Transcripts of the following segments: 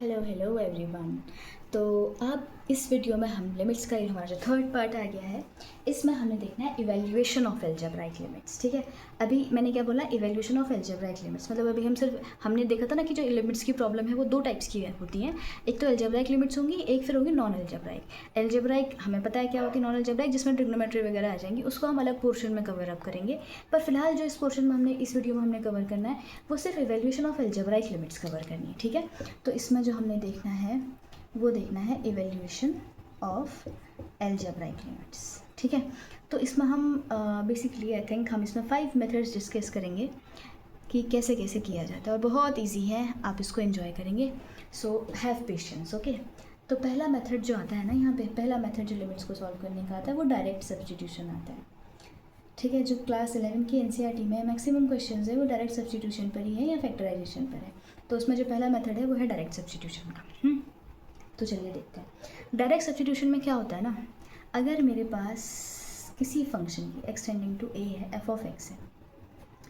Hello everyone. तो अब इस वीडियो में हम लिमिट्स का हमारा जो थर्ड पार्ट आ गया है, इसमें हमने देखना है इवैल्यूएशन ऑफ अलजेब्राइक लिमिट्स। ठीक है, अभी मैंने क्या बोला, इवैल्यूएशन ऑफ अलजेब्राइक लिमिट्स, मतलब अभी हमने देखा था ना कि जो लिमिट्स की प्रॉब्लम है वो दो टाइप्स की होती हैं। एक तो अलजेब्राइक लिमिट्स होंगी, एक फिर होगी नॉन अलजेब्राइक। अलजेब्राइक हमें पता है क्या होती है, नॉन अलजेब्राइक जिसमें ट्रिग्नोमेट्री वगैरह आ जाएंगी, उसको हम अलग पोर्शन में कवर अप करेंगे। पर फिलहाल जो इस पोर्शन में इस वीडियो में हमने कवर करना है वो सिर्फ evaluation of algebraic limits cover करनी है। ठीक है, तो इसमें जो हमने देखना है वो देखना है इवैल्यूएशन ऑफ अलजेब्राइक लिमिट्स। ठीक है, तो इसमें हम बेसिकली आई थिंक हम इसमें 5 मेथड्स डिस्कस करेंगे कि कैसे कैसे किया जाता है, और बहुत इजी है, आप इसको एंजॉय करेंगे। So have patience. ओके, तो पहला मेथड जो आता है ना, यहाँ पे पहला मेथड जो लिमिट्स को सॉल्व करने का आता है वो डायरेक्ट सब्स्टिट्यूशन आता है। ठीक है, जो क्लास 11 की एनसीईआरटी में मैक्सिमम क्वेश्चंस है वो डायरेक्ट सब्स्टिट्यूशन पर ही है या फैक्टराइजेशन पर है। तो उसमें जो पहला मेथड है वो है डायरेक्ट सब्स्टिट्यूशन का। तो चलिए देखते हैं। डायरेक्ट सब्स्टिट्यूशन में क्या होता है ना, अगर मेरे पास किसी फंक्शन की एक्सटेंडिंग टू ए है, एफ ऑफ एक्स है।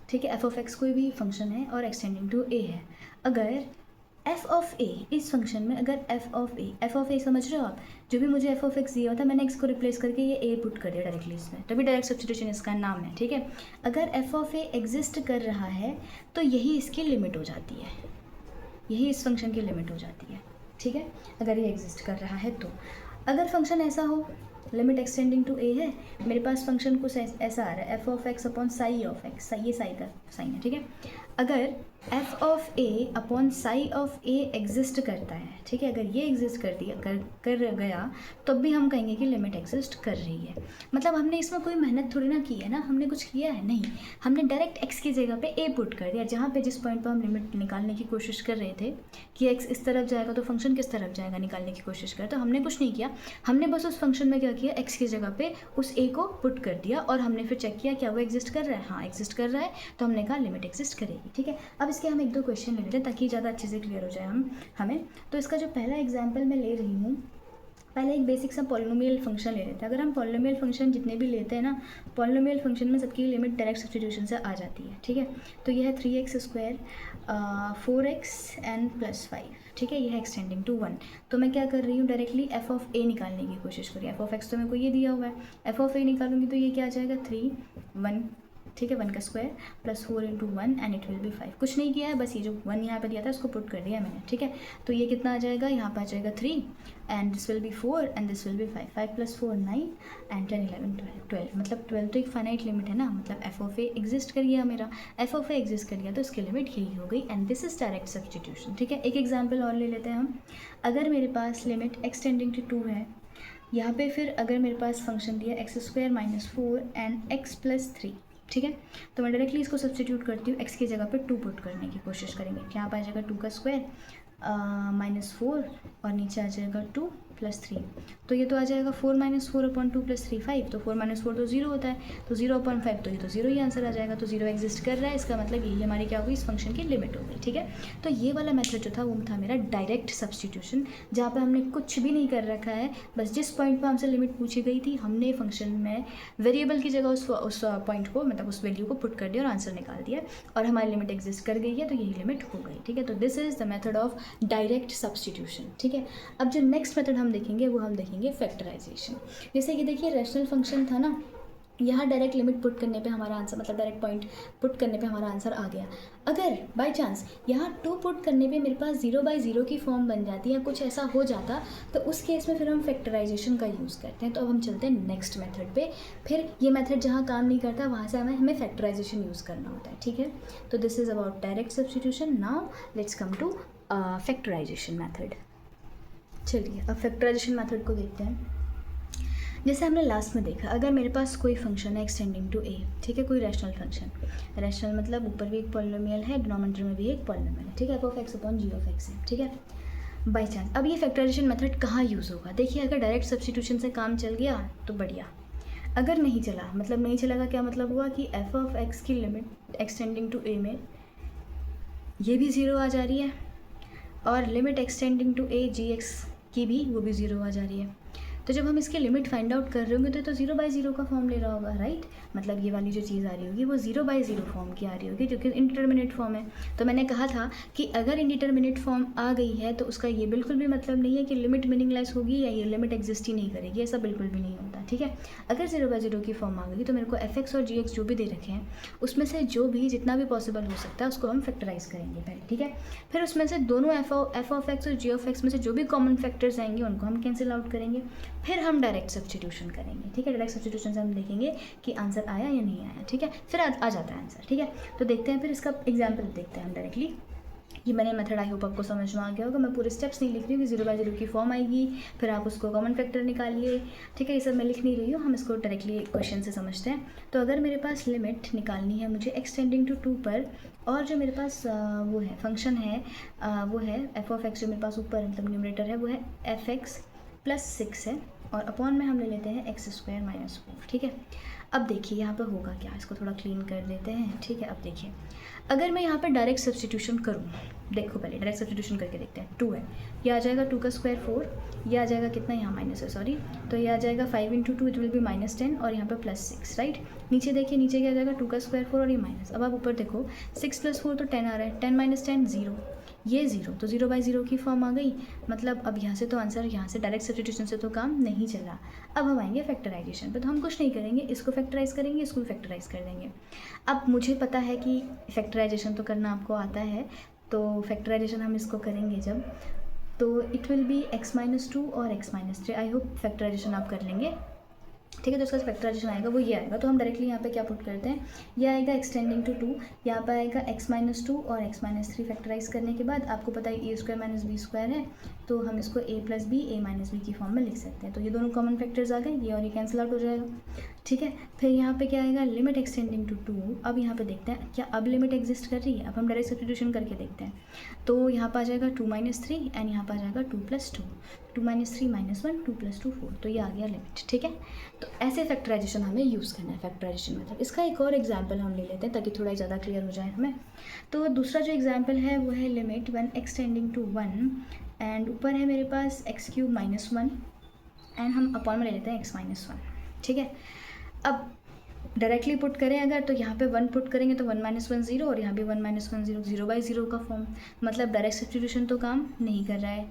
ठीक है, एफ ऑफ एक्स कोई भी फंक्शन है और एक्सटेंडिंग टू ए है। अगर एफ ऑफ ए, इस फंक्शन में अगर एफ ऑफ ए समझ रहे हो आप, जो भी मुझे एफ ऑफ एक्स दिया होता है मैंने एक्स को रिप्लेस करके ये ए पुट कर दिया डायरेक्टली इसमें, तभी डायरेक्ट सब्स्टिट्यूशन इसका नाम है। ठीक है, अगर एफ ऑफ ए एग्जिस्ट कर रहा है तो यही इसकी लिमिट हो जाती है, यही इस फंक्शन की लिमिट हो जाती है। ठीक है, अगर ये एग्जिस्ट कर रहा है तो अगर फंक्शन ऐसा हो, लिमिट एक्सटेंडिंग टू ए है, मेरे पास फंक्शन कुछ ऐसा आ रहा है, F of x upon sigh of x, ये साई का साइन है। ठीक है, अगर F of A upon sigh of A exist करता है, ठीक है, अगर ये एग्जिस्ट कर गया तब भी हम कहेंगे कि लिमिट एग्जिस्ट कर रही है। मतलब हमने इसमें कोई मेहनत थोड़ी ना की है ना, हमने कुछ किया है नहीं, हमने डायरेक्ट एक्स की जगह पे ए पुट कर दिया। जहाँ पे जिस पॉइंट पर हम लिमिट निकालने की कोशिश कर रहे थे कि एक्स इस तरफ जाएगा तो फंक्शन किस तरफ जाएगा निकालने की कोशिश कर, तो हमने कुछ नहीं किया, हमने बस उस फंक्शन में क्या किया, एक्स की जगह पे उस ए को पुट कर दिया और हमने फिर चेक किया क्या वो एग्जिस्ट कर रहा है। हाँ, एग्जिस्ट कर रहा है, तो हमने कहा लिमिट एग्जिस्ट करेगी। ठीक है, अब इसके हम एक दो क्वेश्चन ले लेते हैं ताकि ज़्यादा अच्छे से क्लियर हो जाए हमें। तो इसका जो पहला एग्जाम्पल मैं ले रही हूँ, पहले एक बेसिक सा पॉलिनोमियल फंक्शन ले लेते हैं। अगर हम पॉलिनोमियल फंक्शन जितने भी लेते हैं ना, पॉलिनोमियल फंक्शन में सबकी लिमिट डायरेक्ट सब्स्टिट्यूशन से आ जाती है। ठीक है, तो यह है 3x² 4x n + 5। ठीक है, यह है एक्सटेंडिंग टू 1। तो मैं क्या कर रही हूँ, डायरेक्टली एफ ऑफ ए निकालने की कोशिश करी। एफ ऑफ एक्स तो मेरे को ये दिया हुआ है, एफ ऑफ ए निकालूंगी तो ये क्या आ जाएगा 3 1। ठीक है, 1 का square plus 4 × 1 and it will be 5। कुछ नहीं किया है, बस ये जो 1 यहाँ पे दिया था उसको पुट कर दिया मैंने। ठीक है, तो ये कितना आ जाएगा, यहाँ पे आ जाएगा 3 and this will be 4 and this will be 5। 5 + 4 9 and 10 11 12। मतलब 12 तो एक फाइनाइट लिमिट है ना, मतलब एफ ऑफ ए एग्जिस्ट कर गया, मेरा एफ ऑफ ए एग्जिस्ट कर गया तो इसकी लिमिट यही हो गई and this is direct substitution. ठीक है, एक एग्जाम्पल और ले लेते हैं हम। अगर मेरे पास लिमिट एक्सटेंडिंग टू 2 है, यहाँ पे फिर अगर मेरे पास फंक्शन दिया x² - 4 एंड x + 3। ठीक है, तो मैं डायरेक्टली इसको सब्स्टिट्यूट करती हूँ, x की जगह पे 2 पुट करने की कोशिश करेंगे। यहाँ पर आ जाएगा 2 का स्क्वायर -4 और नीचे आ जाएगा 2 + 3। तो ये तो आ जाएगा 4 - 4 / 2 + 3 5। तो 4 - 4 तो 0 होता है, तो 0/5 तो ये तो 0 ही आंसर आ जाएगा। तो 0 एग्जिस्ट कर रहा है, इसका मतलब यही हमारी क्या होगी, इस फंक्शन की लिमिट हो गई। ठीक है, तो ये वाला मेथड जो था वो था मेरा डायरेक्ट सब्स्टिट्यूशन, जहाँ पे हमने कुछ भी नहीं कर रखा है, बस जिस पॉइंट पर हमसे लिमिट पूछी गई थी हमने फंक्शन में वेरिएबल की जगह उस पॉइंट को, मतलब उस वैल्यू को पुट कर दिया और आंसर निकाल दिया और हमारी लिमिट एग्जिस्ट कर गई है, तो यही लिमिट हो गई। ठीक है, तो this is the method of direct substitution. ठीक है, अब जो नेक्स्ट मेथड हम देखेंगे वो हम देखेंगे फैक्टराइजेशन। जैसे कि देखिए रैशनल फंक्शन था ना, यहाँ डायरेक्ट लिमिट पुट करने पे हमारा आंसर, मतलब डायरेक्ट पॉइंट पुट करने पे हमारा आंसर आ गया। अगर बाय चांस यहाँ 2 पुट करने पे मेरे पास 0/0 की फॉर्म बन जाती है, कुछ ऐसा हो जाता, तो उस केस में फिर हम फैक्टराइजेशन का यूज़ करते हैं। तो अब हम चलते हैं नेक्स्ट मेथड पे। फिर ये मेथड जहाँ काम नहीं करता वहाँ से हमें फैक्टराइजेशन यूज़ करना होता है। ठीक है, तो this is about direct substitution. Now let's come to factorization method. चलिए अब फैक्टराइजेशन मेथड को देखते हैं। जैसे हमने लास्ट में देखा, अगर मेरे पास कोई फंक्शन है एक्सटेंडिंग टू ए, ठीक है, कोई रैशनल फंक्शन, रैशनल मतलब ऊपर भी एक पॉलिनोमियल है, डिनोमिनेटर में भी एक पॉलिनोमियल है। ठीक है, f(x/g) है। ठीक है, बाई चांस अब ये फैक्टराइजेशन मेथड कहाँ यूज़ होगा, देखिए अगर डायरेक्ट सब्स्टिट्यूशन से काम चल गया तो बढ़िया, अगर नहीं चला, मतलब नहीं चलेगा, क्या मतलब हुआ कि एफ ऑफ एक्स की लिमिट एक्सटेंडिंग टू ए में ये भी 0 आ जा रही है और limit extending to a g x की भी वो भी 0 आ जा रही है। तो जब हम इसकी लिमिट फाइंड आउट कर रहे होंगे तो 0/0 का फॉर्म ले रहा होगा, राइट। मतलब ये वाली जो चीज़ आ रही होगी वो 0/0 फॉर्म की आ रही होगी, जो कि इंडिटरमिनेट फॉर्म है। तो मैंने कहा था कि अगर इंडिटरमिनेट फॉर्म आ गई है तो उसका ये बिल्कुल भी मतलब नहीं है कि लिमिट मीनिंगलेस होगी या ये लिमिट एग्जिस्ट ही नहीं करेगी, ऐसा बिल्कुल भी नहीं होता, ठीक है। अगर 0/0 की फॉर्म आ गई तो मेरे को f(x) और g(x) जो भी दे रखे हैं उसमें से जो भी जितना भी पॉसिबल हो सकता है उसको हम फैक्टराइज करेंगे पहले, ठीक है। फिर उसमें से दोनों f(x) और g(x) में से जो भी कॉमन फैक्टर्स आएंगे उनको हम कैंसिल आउट करेंगे। फिर हम डायरेक्ट सब्स्टिट्यूशन करेंगे, ठीक है। डायरेक्ट सब्स्टिट्यूशन से हम देखेंगे कि आंसर आया या नहीं आया, ठीक है। फिर आ जाता है आंसर, ठीक है। तो देखते हैं, फिर इसका एग्जाम्पल देखते हैं हम डायरेक्टली। ये मैंने मेथड आई होप आपको समझ में आ गया होगा। मैं पूरे स्टेप्स नहीं लिख रही हूँ कि 0/0 की फॉर्म आएगी, फिर आप उसको कॉमन फैक्टर निकालिए, ठीक है। ये सब मैं लिख नहीं रही हूँ, हम इसको डायरेक्टली क्वेश्चन से समझते हैं। तो अगर मेरे पास लिमिट निकालनी है मुझे x टेंडिंग टू 2 पर, और जो मेरे पास वो है फंक्शन है वो है f(x), जो मेरे पास ऊपर मतलब न्यूमरेटर है वो है f(x) + 6 है, और अपॉन में हम ले लेते हैं x² - 4, ठीक है। अब देखिए यहाँ पर होगा क्या, इसको थोड़ा क्लीन कर देते हैं, ठीक है। अब देखिए अगर मैं यहाँ पर डायरेक्ट सब्स्टिट्यूशन करूँ, देखो पहले डायरेक्ट सब्स्टिट्यूशन करके देखते हैं। 2 है, ये आ जाएगा 2 का स्क्वायर 4, ये आ जाएगा कितना, यहाँ माइनस है सॉरी, तो ये आ जाएगा 5 × 2 इट विल बी -10, और यहाँ पर +6, राइट। नीचे देखिए, नीचे क्या आ जाएगा 2 का स्क्वायर 4 और ये माइनस। अब आप ऊपर देखो 6 + 4 तो 10 आ रहा है, 10 - 10 0, ये 0, तो 0/0 की फॉर्म आ गई। मतलब अब यहाँ से तो आंसर, यहाँ से डायरेक्ट सब्स्टिट्यूशन से तो काम नहीं चला। अब हम आएंगे फैक्टराइजेशन पे, तो हम कुछ नहीं करेंगे, इसको फैक्टराइज करेंगे, इसको भी फैक्टराइज कर देंगे। अब मुझे पता है कि फैक्टराइजेशन तो करना आपको आता है, तो फैक्टराइजेशन हम इसको करेंगे जब, तो इट विल बी x - 2 और x - 3। आई होप फैक्टराइजेशन आप कर लेंगे, ठीक है। तो इसका फैक्टराइजेशन आएगा वो ये आएगा, तो हम डायरेक्टली यहाँ पे क्या पुट करते हैं, ये आएगा x टेंडिंग टू 2, यहाँ पे आएगा x - 2 और x - 3। फैक्टराइज करने के बाद आपको पता है a² - b² है, तो हम इसको a + b a - b की फॉर्म में लिख सकते हैं। तो ये दोनों कॉमन फैक्टर्स आ गए, ये और ये कैंसिल आउट हो जाएगा, ठीक है। फिर यहाँ पे क्या आएगा, लिमिट x टेंडिंग टू 2। अब यहाँ पे देखते हैं क्या अब लिमिट एग्जिस्ट कर रही है, अब हम डायरेक्ट सब्स्टिट्यूशन करके देखते हैं। तो यहाँ पर आ जाएगा 2 - 3 एंड यहाँ पर आ जाएगा 2 + 2, 2 - 3 - 1, 2 + 2 4, तो ये आ गया लिमिट, ठीक है। तो ऐसे फैक्टराइजेशन हमें यूज़ करना है, फैक्टराइजेशन मेथड। इसका एक और एग्जांपल हम ले लेते हैं ताकि थोड़ा ज़्यादा क्लियर हो जाए हमें। तो दूसरा जो एग्जांपल है वो है limit when x tending to 1, and ऊपर है मेरे पास x³ - 1, एंड हम अपॉन में ले लेते हैं x - 1, ठीक है। अब डायरेक्टली पुट करें अगर, तो यहाँ पे 1 पुट करेंगे तो 1 - 1 0, और यहाँ भी 1 - 1 0, 0/0 का फॉर्म, मतलब डायरेक्ट सब्स्टिट्यूशन तो काम नहीं कर रहा है,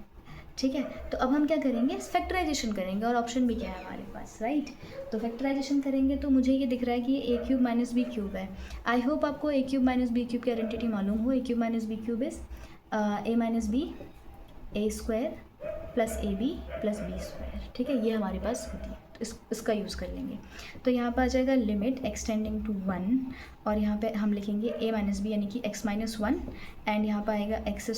ठीक है। तो अब हम क्या करेंगे, फैक्टराइजेशन करेंगे, और ऑप्शन भी क्या है हमारे पास, राइट। तो फैक्टराइजेशन करेंगे तो मुझे ये दिख रहा है कि ये a³ - b³ है। आई होप आपको a³ - b³ की आइडेंटिटी मालूम हो। a³ - b³ is a - b a² + ab + b², ठीक है। ये हमारे पास होती है, तो इसका यूज़ कर लेंगे। तो यहाँ पर आ जाएगा लिमिट x टेंडिंग टू 1, और यहाँ पे हम लिखेंगे a - b यानी कि x - 1, एंड यहाँ पर आएगा x²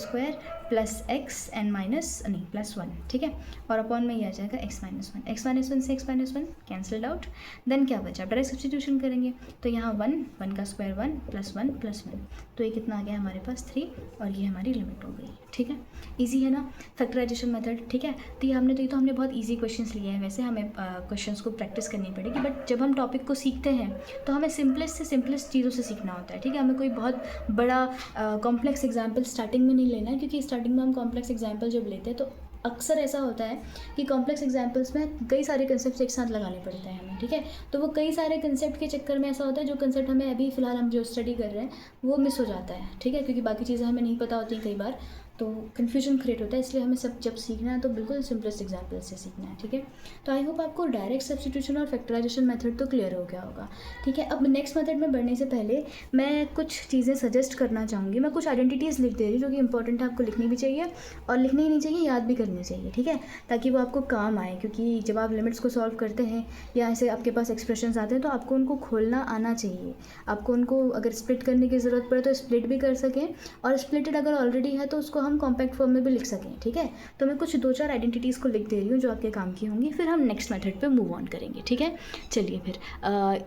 + x एंड +1, ठीक है। और अपॉन में ये आ जाएगा x - 1, x - 1 से x - 1 कैंसल्ड आउट। देन क्या बचा, डायरेक्ट सब्स्टिट्यूशन करेंगे, तो यहाँ 1 का स्क्वायर 1 + 1 + 1, तो ये कितना आ गया हमारे पास 3, और ये हमारी लिमिट हो गई, ठीक है। ईजी है ना फैक्टराइजेशन मेथड, ठीक है। तो ये तो हमने बहुत ईजी क्वेश्चंस लिए हैं, वैसे हमें क्वेश्चंस को प्रैक्टिस करनी पड़ेगी, बट जब हम टॉपिक को सीखते हैं तो हमें सिंपलेस्ट से सिंपलेस्ट चीज़ों से सीखना होता है, ठीक है। हमें कोई बहुत बड़ा कॉम्प्लेक्स एग्जाम्पल स्टार्टिंग में नहीं लेना है, क्योंकि स्टार्टिंग में हम कॉम्प्लेक्स एग्जाम्पल जब लेते हैं तो अक्सर ऐसा होता है कि कॉम्प्लेक्स एग्जाम्पल्स में कई सारे कंसेप्ट एक साथ लगाने पड़ते हैं हमें, ठीक है। तो वो कई सारे कंसेप्ट के चक्कर में ऐसा होता है जो कंसेप्ट हमें अभी फ़िलहाल हम जो स्टडी कर रहे हैं वो मिस हो जाता है, ठीक है, क्योंकि बाकी चीज़ें हमें नहीं पता होती कई बार, तो कन्फ्यूजन क्रिएट होता है। इसलिए हमें सब जब सीखना है तो बिल्कुल सिंपलेस्ट एग्जाम्पल से सीखना है, ठीक है। तो आई होप आपको डायरेक्ट सब्स्टिट्यूशन और फैक्टराइजेशन मेथड तो क्लियर हो गया होगा, ठीक है। अब नेक्स्ट मेथड में बढ़ने से पहले मैं कुछ चीज़ें सजेस्ट करना चाहूँगी। मैं कुछ आइडेंटिटीज़ लिख दे रही हूँ जो कि इंपॉर्टेंट है, आपको लिखनी भी चाहिए और लिखनी ही नहीं चाहिए, याद भी करनी चाहिए, ठीक है, ताकि वो आपको काम आए। क्योंकि जब आप लिमिट्स को सॉल्व करते हैं या ऐसे आपके पास एक्सप्रेशंस आते हैं तो आपको उनको खोलना आना चाहिए। आपको उनको अगर स्प्लिट करने की ज़रूरत पड़े तो स्प्लिट भी कर सकें, और स्प्लिटेड अगर ऑलरेडी है तो उसको हम कॉम्पैक्ट फॉर्म में भी लिख सकें, ठीक है। तो मैं कुछ 2-4 आइडेंटिटीज़ को लिख दे रही हूँ जो आपके काम की होंगी, फिर हम नेक्स्ट मेथड पे मूव ऑन करेंगे, ठीक है। चलिए फिर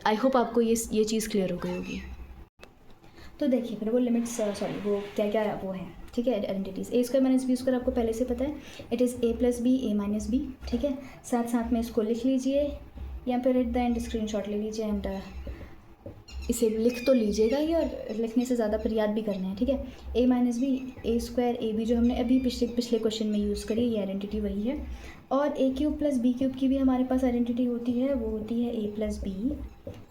आई होप आपको ये चीज़ क्लियर हो गई होगी। तो देखिए फिर वो लिमिट्स सॉरी वो क्या क्या वो है, ठीक है, आइडेंटिटीज़। a² - b² आपको पहले से पता है, it is a + b a - b, ठीक है। साथ साथ में इसको लिख लीजिए, या फिर एट द एंड स्क्रीनशॉट ले लीजिए एंड इसे लिख तो लीजिएगा ही, और लिखने से ज़्यादा फिर याद भी करना है, ठीक है। a minus b a square a b, जो हमने अभी पिछले क्वेश्चन में यूज़ करी, ये आइडेंटिटी वही है। और a cube plus b cube की भी हमारे पास आइडेंटिटी होती है, वो होती है a plus b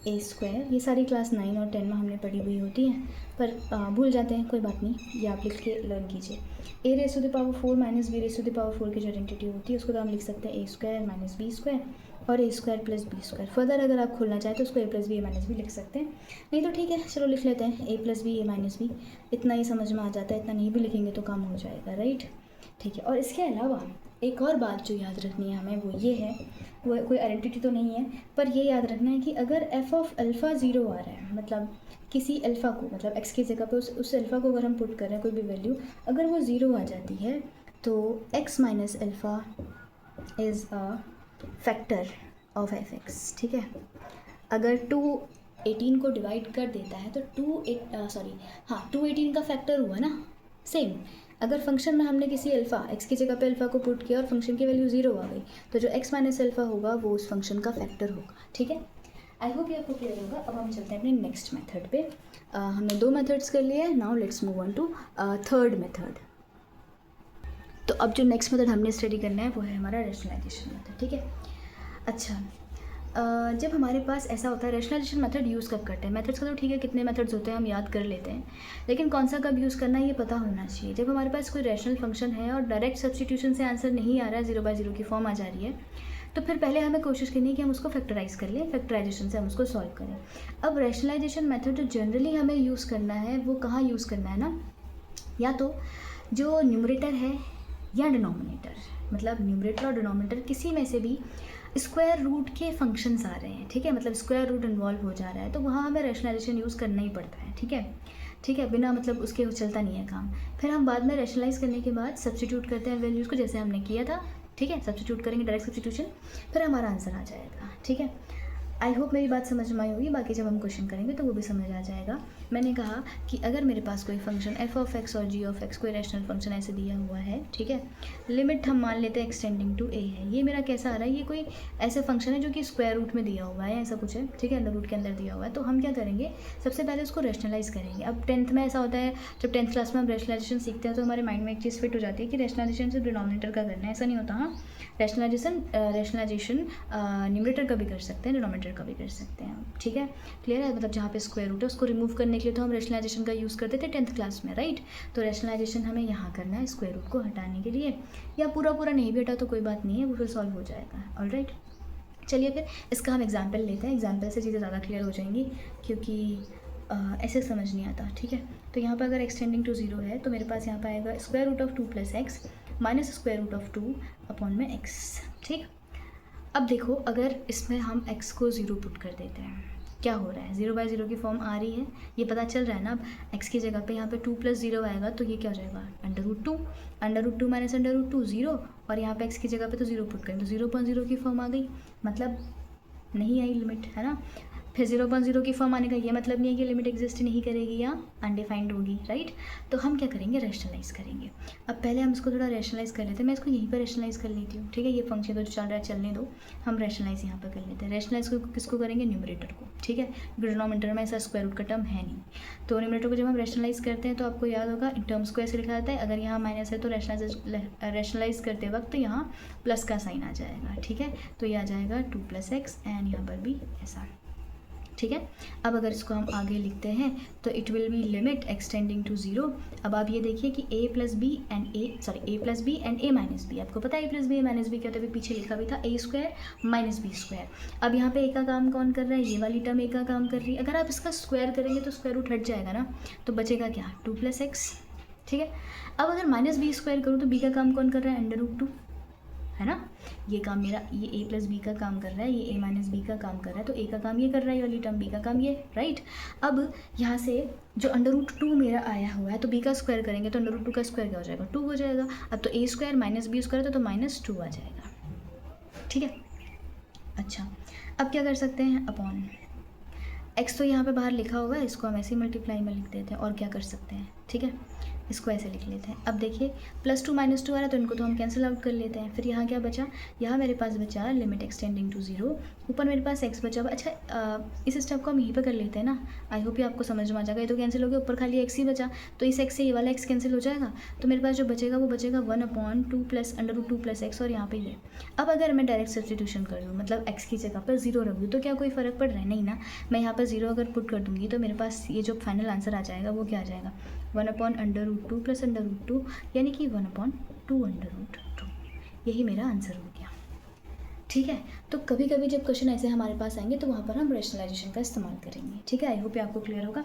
a square. ये सारी क्लास 9 और 10 में हमने पढ़ी हुई होती हैं, पर भूल जाते हैं, कोई बात नहीं, ये आप लिख के लर्न कीजिए। a raise to the power 4 minus b raise to the power 4 की जो आइडेंटिटी होती है उसको तो हम लिख सकते हैं a square minus b square और a square plus b square. Further अगर आप खोलना चाहें तो उसको a plus b a minus b लिख सकते हैं, नहीं तो ठीक है चलो लिख लेते हैं a plus b a minus b. इतना ही समझ में आ जाता है, इतना नहीं भी लिखेंगे तो काम हो जाएगा, राइट। ठीक है, और इसके अलावा एक और बात जो याद रखनी है हमें, वो ये है, वो कोई आइडेंटिटी तो नहीं है, पर ये याद रखना है कि अगर एफ ऑफ अल्फ़ा ज़ीरो आ रहा है, मतलब किसी अल्फ़ा को, मतलब एक्स की जगह पे उस अल्फ़ा को अगर हम पुट कर रहे हैं कोई भी वैल्यू, अगर वो ज़ीरो आ जाती है तो x minus alpha is a factor of F x, ठीक है। अगर 218 को डिवाइड कर देता है तो 218 का फैक्टर हुआ ना, सेम। अगर फंक्शन में हमने किसी अल्फ़ा एक्स की जगह पे अल्फ़ा को पुट किया और फंक्शन की वैल्यू ज़ीरो आ गई, तो जो एक्स माइनस अल्फ़ा होगा वो उस फंक्शन का फैक्टर होगा, ठीक है। आई होप ये आपको क्लियर होगा। अब हम चलते हैं अपने नेक्स्ट मेथड पे। हमने 2 मेथड्स कर लिए, now let's move on to third method. तो अब जो नेक्स्ट मेथड हमने स्टडी करना है वो है हमारा रैशनलाइजेशन मेथड, ठीक है। अच्छा, जब हमारे पास ऐसा होता है, रैशनलाइजेशन मेथड यूज़ कब करते हैं, मेथड्स का तो ठीक है कितने मेथड्स होते हैं हम याद कर लेते हैं, लेकिन कौन सा कब यूज़ करना है ये पता होना चाहिए। जब हमारे पास कोई रैशनल फंक्शन है और डायरेक्ट सब्स्टिट्यूशन से आंसर नहीं आ रहा है, 0/0 की फॉर्म आ जा रही है, तो फिर पहले हमें कोशिश करनी है कि हम उसको फैक्टराइज कर लें, फैक्टराइजेशन से हम उसको सॉल्व करें। अब रैशनलाइजेशन मेथड जो जनरली हमें यूज़ करना है वो कहाँ यूज़ करना है ना, या तो जो न्यूमरेटर है या डिनोमिनेटर, मतलब न्यूमरेटर और डिनोमिनेटर किसी में से भी स्क्वायर रूट के फंक्शंस आ रहे हैं, ठीक है, मतलब स्क्वायर रूट इन्वॉल्व हो जा रहा है, तो वहाँ हमें रैशनलाइजेशन यूज़ करना ही पड़ता है, ठीक है। ठीक है, बिना मतलब उसके चलता नहीं है काम। फिर हम बाद में रैशनलाइज करने के बाद सब्स्टिट्यूट करते हैं वैल्यूज़ को, जैसे हमने किया था, ठीक है, सब्स्टिट्यूट करेंगे डायरेक्ट सब्स्टिट्यूशन, फिर हमारा आंसर आ जाएगा, ठीक है। आई होप मेरी बात समझ में आई होगी, बाकी जब हम क्वेश्चन करेंगे तो वो भी समझ आ जाएगा। मैंने कहा कि अगर मेरे पास कोई फंक्शन एफ ऑफ एक्स और जी ऑफ एक्स, कोई रैशनल फंक्शन ऐसे दिया हुआ है, ठीक है, लिमिट हम मान लेते हैं एक्सटेंडिंग टू ए है, ये मेरा कैसा आ रहा है, ये कोई ऐसे फंक्शन है जो कि स्क्वायर रूट में दिया हुआ है, ऐसा कुछ है, ठीक है, अंडर रूट के अंदर दिया हुआ है, तो हम क्या करेंगे, सबसे पहले उसको रैशनलाइज करेंगे। अब 10th में ऐसा होता है, जब 10th क्लास में हम रैशनलाइजेशन सीखते हैं तो हमारे माइंड में एक चीज़ फिट हो जाती है कि रैशनलाइजेशन सिर्फ डिनोमिनेटर का करना है, ऐसा नहीं होता। हाँ, रैशनलाइजेशन न्यूमरेटर का भी कर सकते हैं, डिनोमिनेटर का भी कर सकते हैं, ठीक है, क्लियर है। मतलब जहाँ पे स्क्वायर रूट है उसको रिमूव करने के लिए तो हम रैशनलाइजेशन का यूज़ करते थे 10th क्लास में, राइट। तो रैशनलाइजेशन हमें यहाँ करना है स्क्वायर रूट को हटाने के लिए, या पूरा नहीं भी हटा तो कोई बात नहीं है, वो फिर सॉल्व हो जाएगा, ऑलराइट। चलिए फिर इसका हम एग्जाम्पल लेते हैं, एग्जाम्पल से चीज़ें ज़्यादा क्लियर हो जाएंगी, क्योंकि ऐसे समझ नहीं आता, ठीक है। तो यहाँ पर अगर एक्सटेंडिंग टू 0 है तो मेरे पास यहाँ पर आएगा square root of 2 + x minus square root of 2 upon में x, ठीक। अब देखो, अगर इसमें हम x को 0 पुट कर देते हैं, क्या हो रहा है, 0/0 की फॉर्म आ रही है, ये पता चल रहा है ना। अब x की जगह पे यहाँ पे 2 + 0 आएगा तो ये क्या हो जाएगा, √2 माइनस √2 0, और यहाँ पे x की जगह पे तो 0 पुट करें तो 0/0 की फॉर्म आ गई, मतलब नहीं आई लिमिट, है ना। फिर 0/0 की फॉर्म आने का ये मतलब नहीं है कि लिमिट एग्जिस्ट नहीं करेगी या अनडिफाइंड होगी, राइट। तो हम क्या करेंगे, रैशनलाइज करेंगे। अब पहले हम इसको थोड़ा रैशनलाइज कर लेते हैं, मैं इसको यहीं पर रैशनलाइज कर लेती हूँ, ठीक है। ये फंक्शन तो चल रहा है, चलने दो, हम रैशनलाइज यहाँ पर कर लेते हैं। रैशनलाइज को किसको करेंगे, न्यूमरेटर को, ठीक है, डिनोमिनेटर में ऐसा स्क्वायर रूट का टर्म है नहीं, तो न्यूमरेटर को जब हम रैशनलाइज करते हैं तो आपको याद होगा इन टर्म्स को ऐसे लिखा जाता है, अगर यहाँ माइनस है तो रैशनलाइज करते वक्त तो यहाँ प्लस का साइन आ जाएगा, ठीक है। तो ये आ जाएगा 2 + x एंड यहाँ पर भी ऐसा, ठीक है। अब अगर इसको हम आगे लिखते हैं तो it will be limit extending to 0। अब आप ये देखिए कि a + b and a minus b, आपको पता है a + b a minus b क्या होता है, पीछे लिखा भी था a² - b²। अब यहाँ पे a का काम कौन कर रहा है, ये वाली टर्म a का काम कर रही है। अगर आप इसका स्क्वायर करेंगे तो स्क्वायर रूट हट जाएगा ना, तो बचेगा क्या, 2 + x, ठीक है। अब अगर -b² करूँ तो b का काम कौन कर रहा है, √2, है ना। ये काम मेरा, ये a + b का काम कर रहा है, ये a - b का काम कर रहा है, तो a का काम ये कर रहा है वाली टर्म, b का काम ये, राइट। अब यहाँ से जो √2 मेरा आया हुआ है तो b का स्क्वायर करेंगे तो √2 का स्क्वायर क्या हो जाएगा, 2 हो जाएगा। अब तो a² - b² था तो -2 आ जाएगा, ठीक है। अच्छा, अब क्या कर सकते हैं, अपॉन x तो यहाँ पे बाहर लिखा हुआ है, इसको हम ऐसे ही मल्टीप्लाई में लिख देते हैं, और क्या कर सकते हैं, ठीक है। इसको ऐसे लिख लेते हैं। अब देखिए +2 -2 आ रहा है तो इनको तो हम कैंसिल आउट कर लेते हैं। फिर यहाँ क्या बचा, यहाँ मेरे पास बचा लिमिट एक्सटेंडिंग टू 0, ऊपर मेरे पास x बचा हुआ। अच्छा इस स्टेप को हम यहीं पर कर लेते हैं ना। आई होप ये आपको समझ में आ जाएगा। ये तो कैंसिल हो गया, ऊपर खाली x ही बचा, तो इस x से ये वाला x कैंसिल हो जाएगा। तो मेरे पास जो बचेगा वो बचेगा 1/2 + √2 + x और यहाँ पे ये। अब अगर मैं डायरेक्ट सब्स्टिट्यूशन कर दूँ, मतलब x की जगह पर 0 रख दूँ, तो क्या कोई फ़र्क पड़ रहा है? नहीं ना। मैं यहाँ पर 0 अगर पुट कर दूँगी तो मेरे पास ये जो फाइनल आंसर आ जाएगा वो क्या आ जाएगा, 1/√2 + √2, यानी कि 1/2√2। यही मेरा आंसर हो गया। ठीक है, तो कभी कभी जब क्वेश्चन ऐसे हमारे पास आएंगे तो वहाँ पर हम रेशनलाइजेशन का इस्तेमाल करेंगे। ठीक है, आई होप ये आपको क्लियर होगा।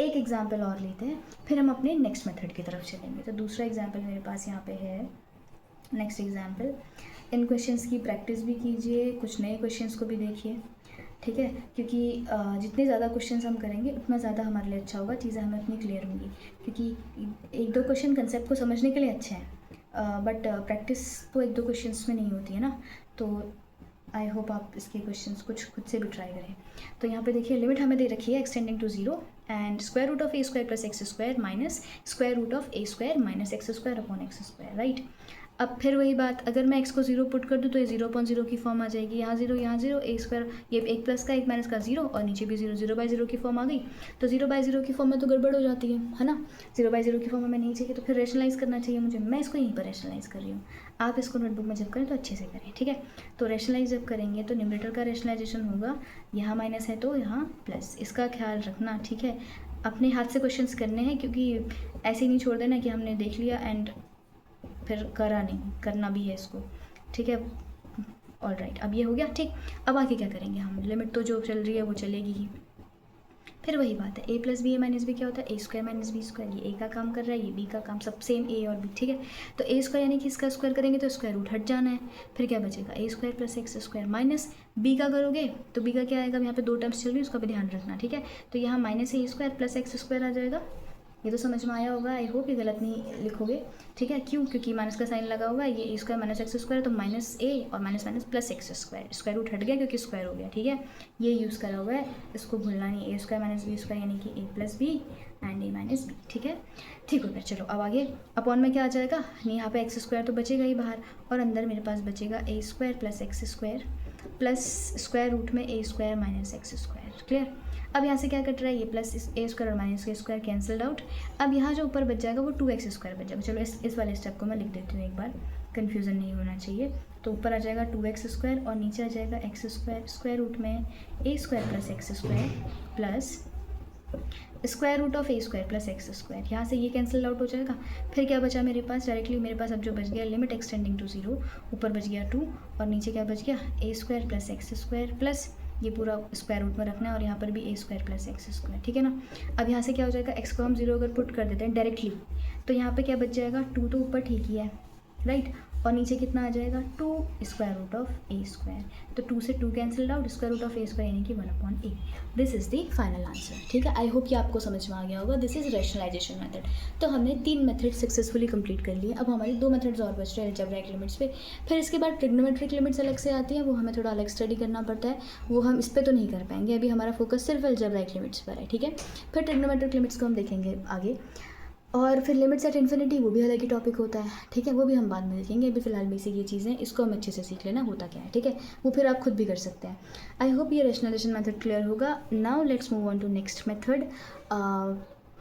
एक एग्जाम्पल और लेते हैं, फिर हम अपने नेक्स्ट मेथड की तरफ चलेंगे। तो दूसरा एग्जाम्पल मेरे पास यहाँ पे है। नेक्स्ट एग्जाम्पल, इन क्वेश्चंस की प्रैक्टिस भी कीजिए, कुछ नए क्वेश्चंस को भी देखिए। ठीक है, क्योंकि जितने ज़्यादा क्वेश्चंस हम करेंगे उतना ज़्यादा हमारे लिए अच्छा होगा, चीज़ें हमें उतनी क्लियर होंगी। क्योंकि एक दो क्वेश्चन कंसेप्ट को समझने के लिए अच्छे हैं, बट प्रैक्टिस तो एक दो क्वेश्चंस में नहीं होती है ना। तो आई होप आप इसके क्वेश्चंस कुछ खुद से भी ट्राई करें। तो यहाँ पे देखिए लिमिट हमें दे रखी है extending to 0 and square root of a² + x² minus square root of a² - x²/x², right. अब फिर वही बात, अगर मैं x को 0 पुट कर दूँ तो ये 0/0 की फॉर्म आ जाएगी। यहाँ 0 यहाँ 0, a², ये 1 प्लस का 1 माइनस का 0 और नीचे भी 0, 0/0 की फॉर्म आ गई। तो 0/0 की फॉर्म में तो गड़बड़ हो जाती है ना। 0/0 की फॉर्म में नहीं चाहिए, तो फिर रेशनलाइज करना चाहिए मुझे। मैं इसको यहीं पर रेशनलाइज कर रही हूँ, आप इसको नोटबुक में जब करें तो अच्छे से करें। ठीक है, तो रेशनलाइज जब करेंगे तो न्यूमरेटर का रेशनलाइजेशन होगा, यहाँ माइनस है तो यहाँ प्लस, इसका ख्याल रखना। ठीक है, अपने हाथ से क्वेश्चंस करने हैं, क्योंकि ऐसे ही नहीं छोड़ देना कि हमने देख लिया एंड फिर करा नहीं, करना भी है इसको। ठीक है, ऑल राइट, अब ये हो गया। ठीक, अब आगे क्या करेंगे हम, लिमिट तो जो चल रही है वो चलेगी ही। फिर वही बात है, a + b - b क्या होता है, a² - b²। ये a का काम कर रहा है, ये b का काम, सब सेम a और b। ठीक है, तो a² यानी कि इसका स्क्वायर करेंगे तो स्क्वायर रूट हट जाना है। फिर क्या बचेगा, a² + x² माइनस b का करोगे तो b का क्या आएगा, यहाँ पे दो टर्म्स चल रही है उसका भी ध्यान रखना। ठीक है, तो यहाँ -a² + x² आ जाएगा। ये तो समझ में आया होगा, आई होप ये गलत नहीं लिखोगे। ठीक है, क्यों, क्योंकि माइनस का साइन लगा हुआ है, ये a² - x² तो -a और -+ +x², स्क्वायर रूट हट गया क्योंकि स्क्वायर हो गया। ठीक है, ये यूज़ करा हुआ है, इसको भूलना नहीं, a² - b² यानी कि a + b and a - b। ठीक है, ठीक हो गया। चलो अब आगे, अपॉन में क्या आ जाएगा, यहाँ पे x² तो बचेगा ही बाहर, और अंदर मेरे पास बचेगा a² + x² plus square root में a² - x²। क्लियर। अब यहाँ से क्या कट रहा है, ये प्लस a² और -a² कैंसल्ड आउट। अब यहाँ जो ऊपर बच जाएगा वो 2x² बच जाएगा। चलो इस वाले स्टेप को मैं लिख देती हूँ एक बार, कन्फ्यूज़न नहीं होना चाहिए। तो ऊपर आ जाएगा 2x² और नीचे आ जाएगा x², स्क्वायर रूट में a² + x² plus square root of a² + x²। यहाँ से ये कैंसिल आउट हो जाएगा। फिर क्या बचा मेरे पास, डायरेक्टली मेरे पास अब जो बच गया, लिमिट एक्सटेंडिंग टू 0, ऊपर बच गया 2 और नीचे क्या बच गया, a² + x² प्लस ये पूरा स्क्वायर रूट में रखना है और यहाँ पर भी a² + x²। ठीक है ना। अब यहाँ से क्या हो जाएगा, x को हम 0 अगर पुट कर देते हैं डायरेक्टली, तो यहाँ पे क्या बच जाएगा, 2 तो ऊपर ठीक ही है, राइट, और नीचे कितना आ जाएगा, 2 स्क्वायर रूट ऑफ a²। तो 2 से 2 cancelled out, square root of a² यानी कि 1/a। This is the final answer. ठीक है, आई होप कि आपको समझ में आ गया होगा। This is rationalization method. तो हमने 3 मेथड सक्सेसफुली कंप्लीट कर लिए। अब हमारे 2 मेथड्स और बच रहे हैं अलजेब्राइक लिमिट्स पे। फिर इसके बाद ट्रिग्नोमेट्रिक लिमिट्स अलग से आती हैं, वो हमें थोड़ा अलग स्टडी करना पड़ता है, वो हम इस पर तो नहीं कर पाएंगे। अभी हमारा फोकस सिर्फ अलजेब्राइक लिमिट्स पर है। ठीक है, फिर ट्रिग्नोमेट्रिक लिमिट्स को हम देखेंगे आगे, और फिर लिमिट्स एट इन्फिनिटी वो भी अलग ही टॉपिक होता है। ठीक है, वो भी हम बाद में देखेंगे। अभी फिलहाल बेसिक ये चीज़ें, इसको हम अच्छे से सीख लेना होता क्या है। ठीक है, वो फिर आप खुद भी कर सकते हैं। आई होप ये रेशनलाइजेशन मेथड क्लियर होगा। Now let's move on to next method.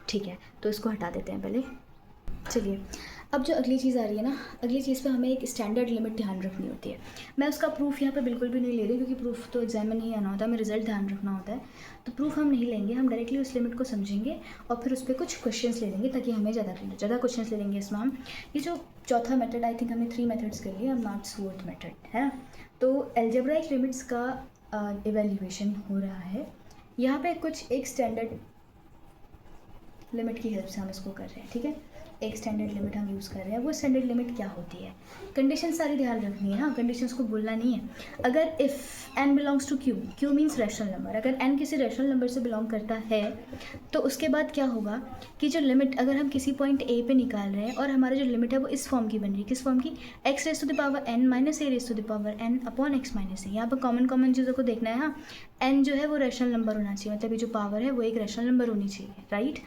ठीक है, तो इसको हटा देते हैं पहले। चलिए, अब जो अगली चीज़ आ रही है ना, अगली चीज़ पे हमें एक स्टैंडर्ड लिमिट ध्यान रखनी होती है। मैं उसका प्रूफ यहाँ पे बिल्कुल भी नहीं ले रही, क्योंकि प्रूफ तो एग्जाम में नहीं आना होता, हमें रिजल्ट ध्यान रखना होता है। तो प्रूफ हम नहीं लेंगे, हम डायरेक्टली उस लिमिट को समझेंगे और फिर उस पर कुछ क्वेश्चंस ले लेंगे, ताकि हमें ज़्यादा क्वेश्चंस ले लेंगे इसमें हम। ये जो चौथा मेथड, आई थिंक हमने 3 मेथड्स कर लिए, अब नॉट 4th मेथड है ना। तो अलजेब्राइक लिमिट्स का इवेल्यूएशन हो रहा है यहाँ पे, कुछ एक स्टैंडर्ड लिमिट की हेल्प से हम इसको कर रहे हैं। ठीक है, एक स्टैंडर्ड लिमिट हम यूज़ कर रहे हैं। वो स्टैंडर्ड लिमिट क्या होती है, कंडीशन सारी ध्यान रखनी है। हाँ, कंडीशंस को भूलना नहीं है। अगर if n belongs to q, q means rational number, अगर n किसी रैशनल नंबर से बिलोंग करता है तो उसके बाद क्या होगा कि जो लिमिट, अगर हम किसी पॉइंट a पे निकाल रहे हैं और हमारा जो लिमिट है वो इस फॉर्म की बन रही है, किस फॉर्म की, x⁻n - a⁻n (n) - x-a। यहाँ पर कॉमन चीज़ों को देखना है। हाँ, n जो है वो रैशनल नंबर होना चाहिए, मतलब ये जो पावर है वो एक रैशनल नंबर होनी चाहिए, राइट।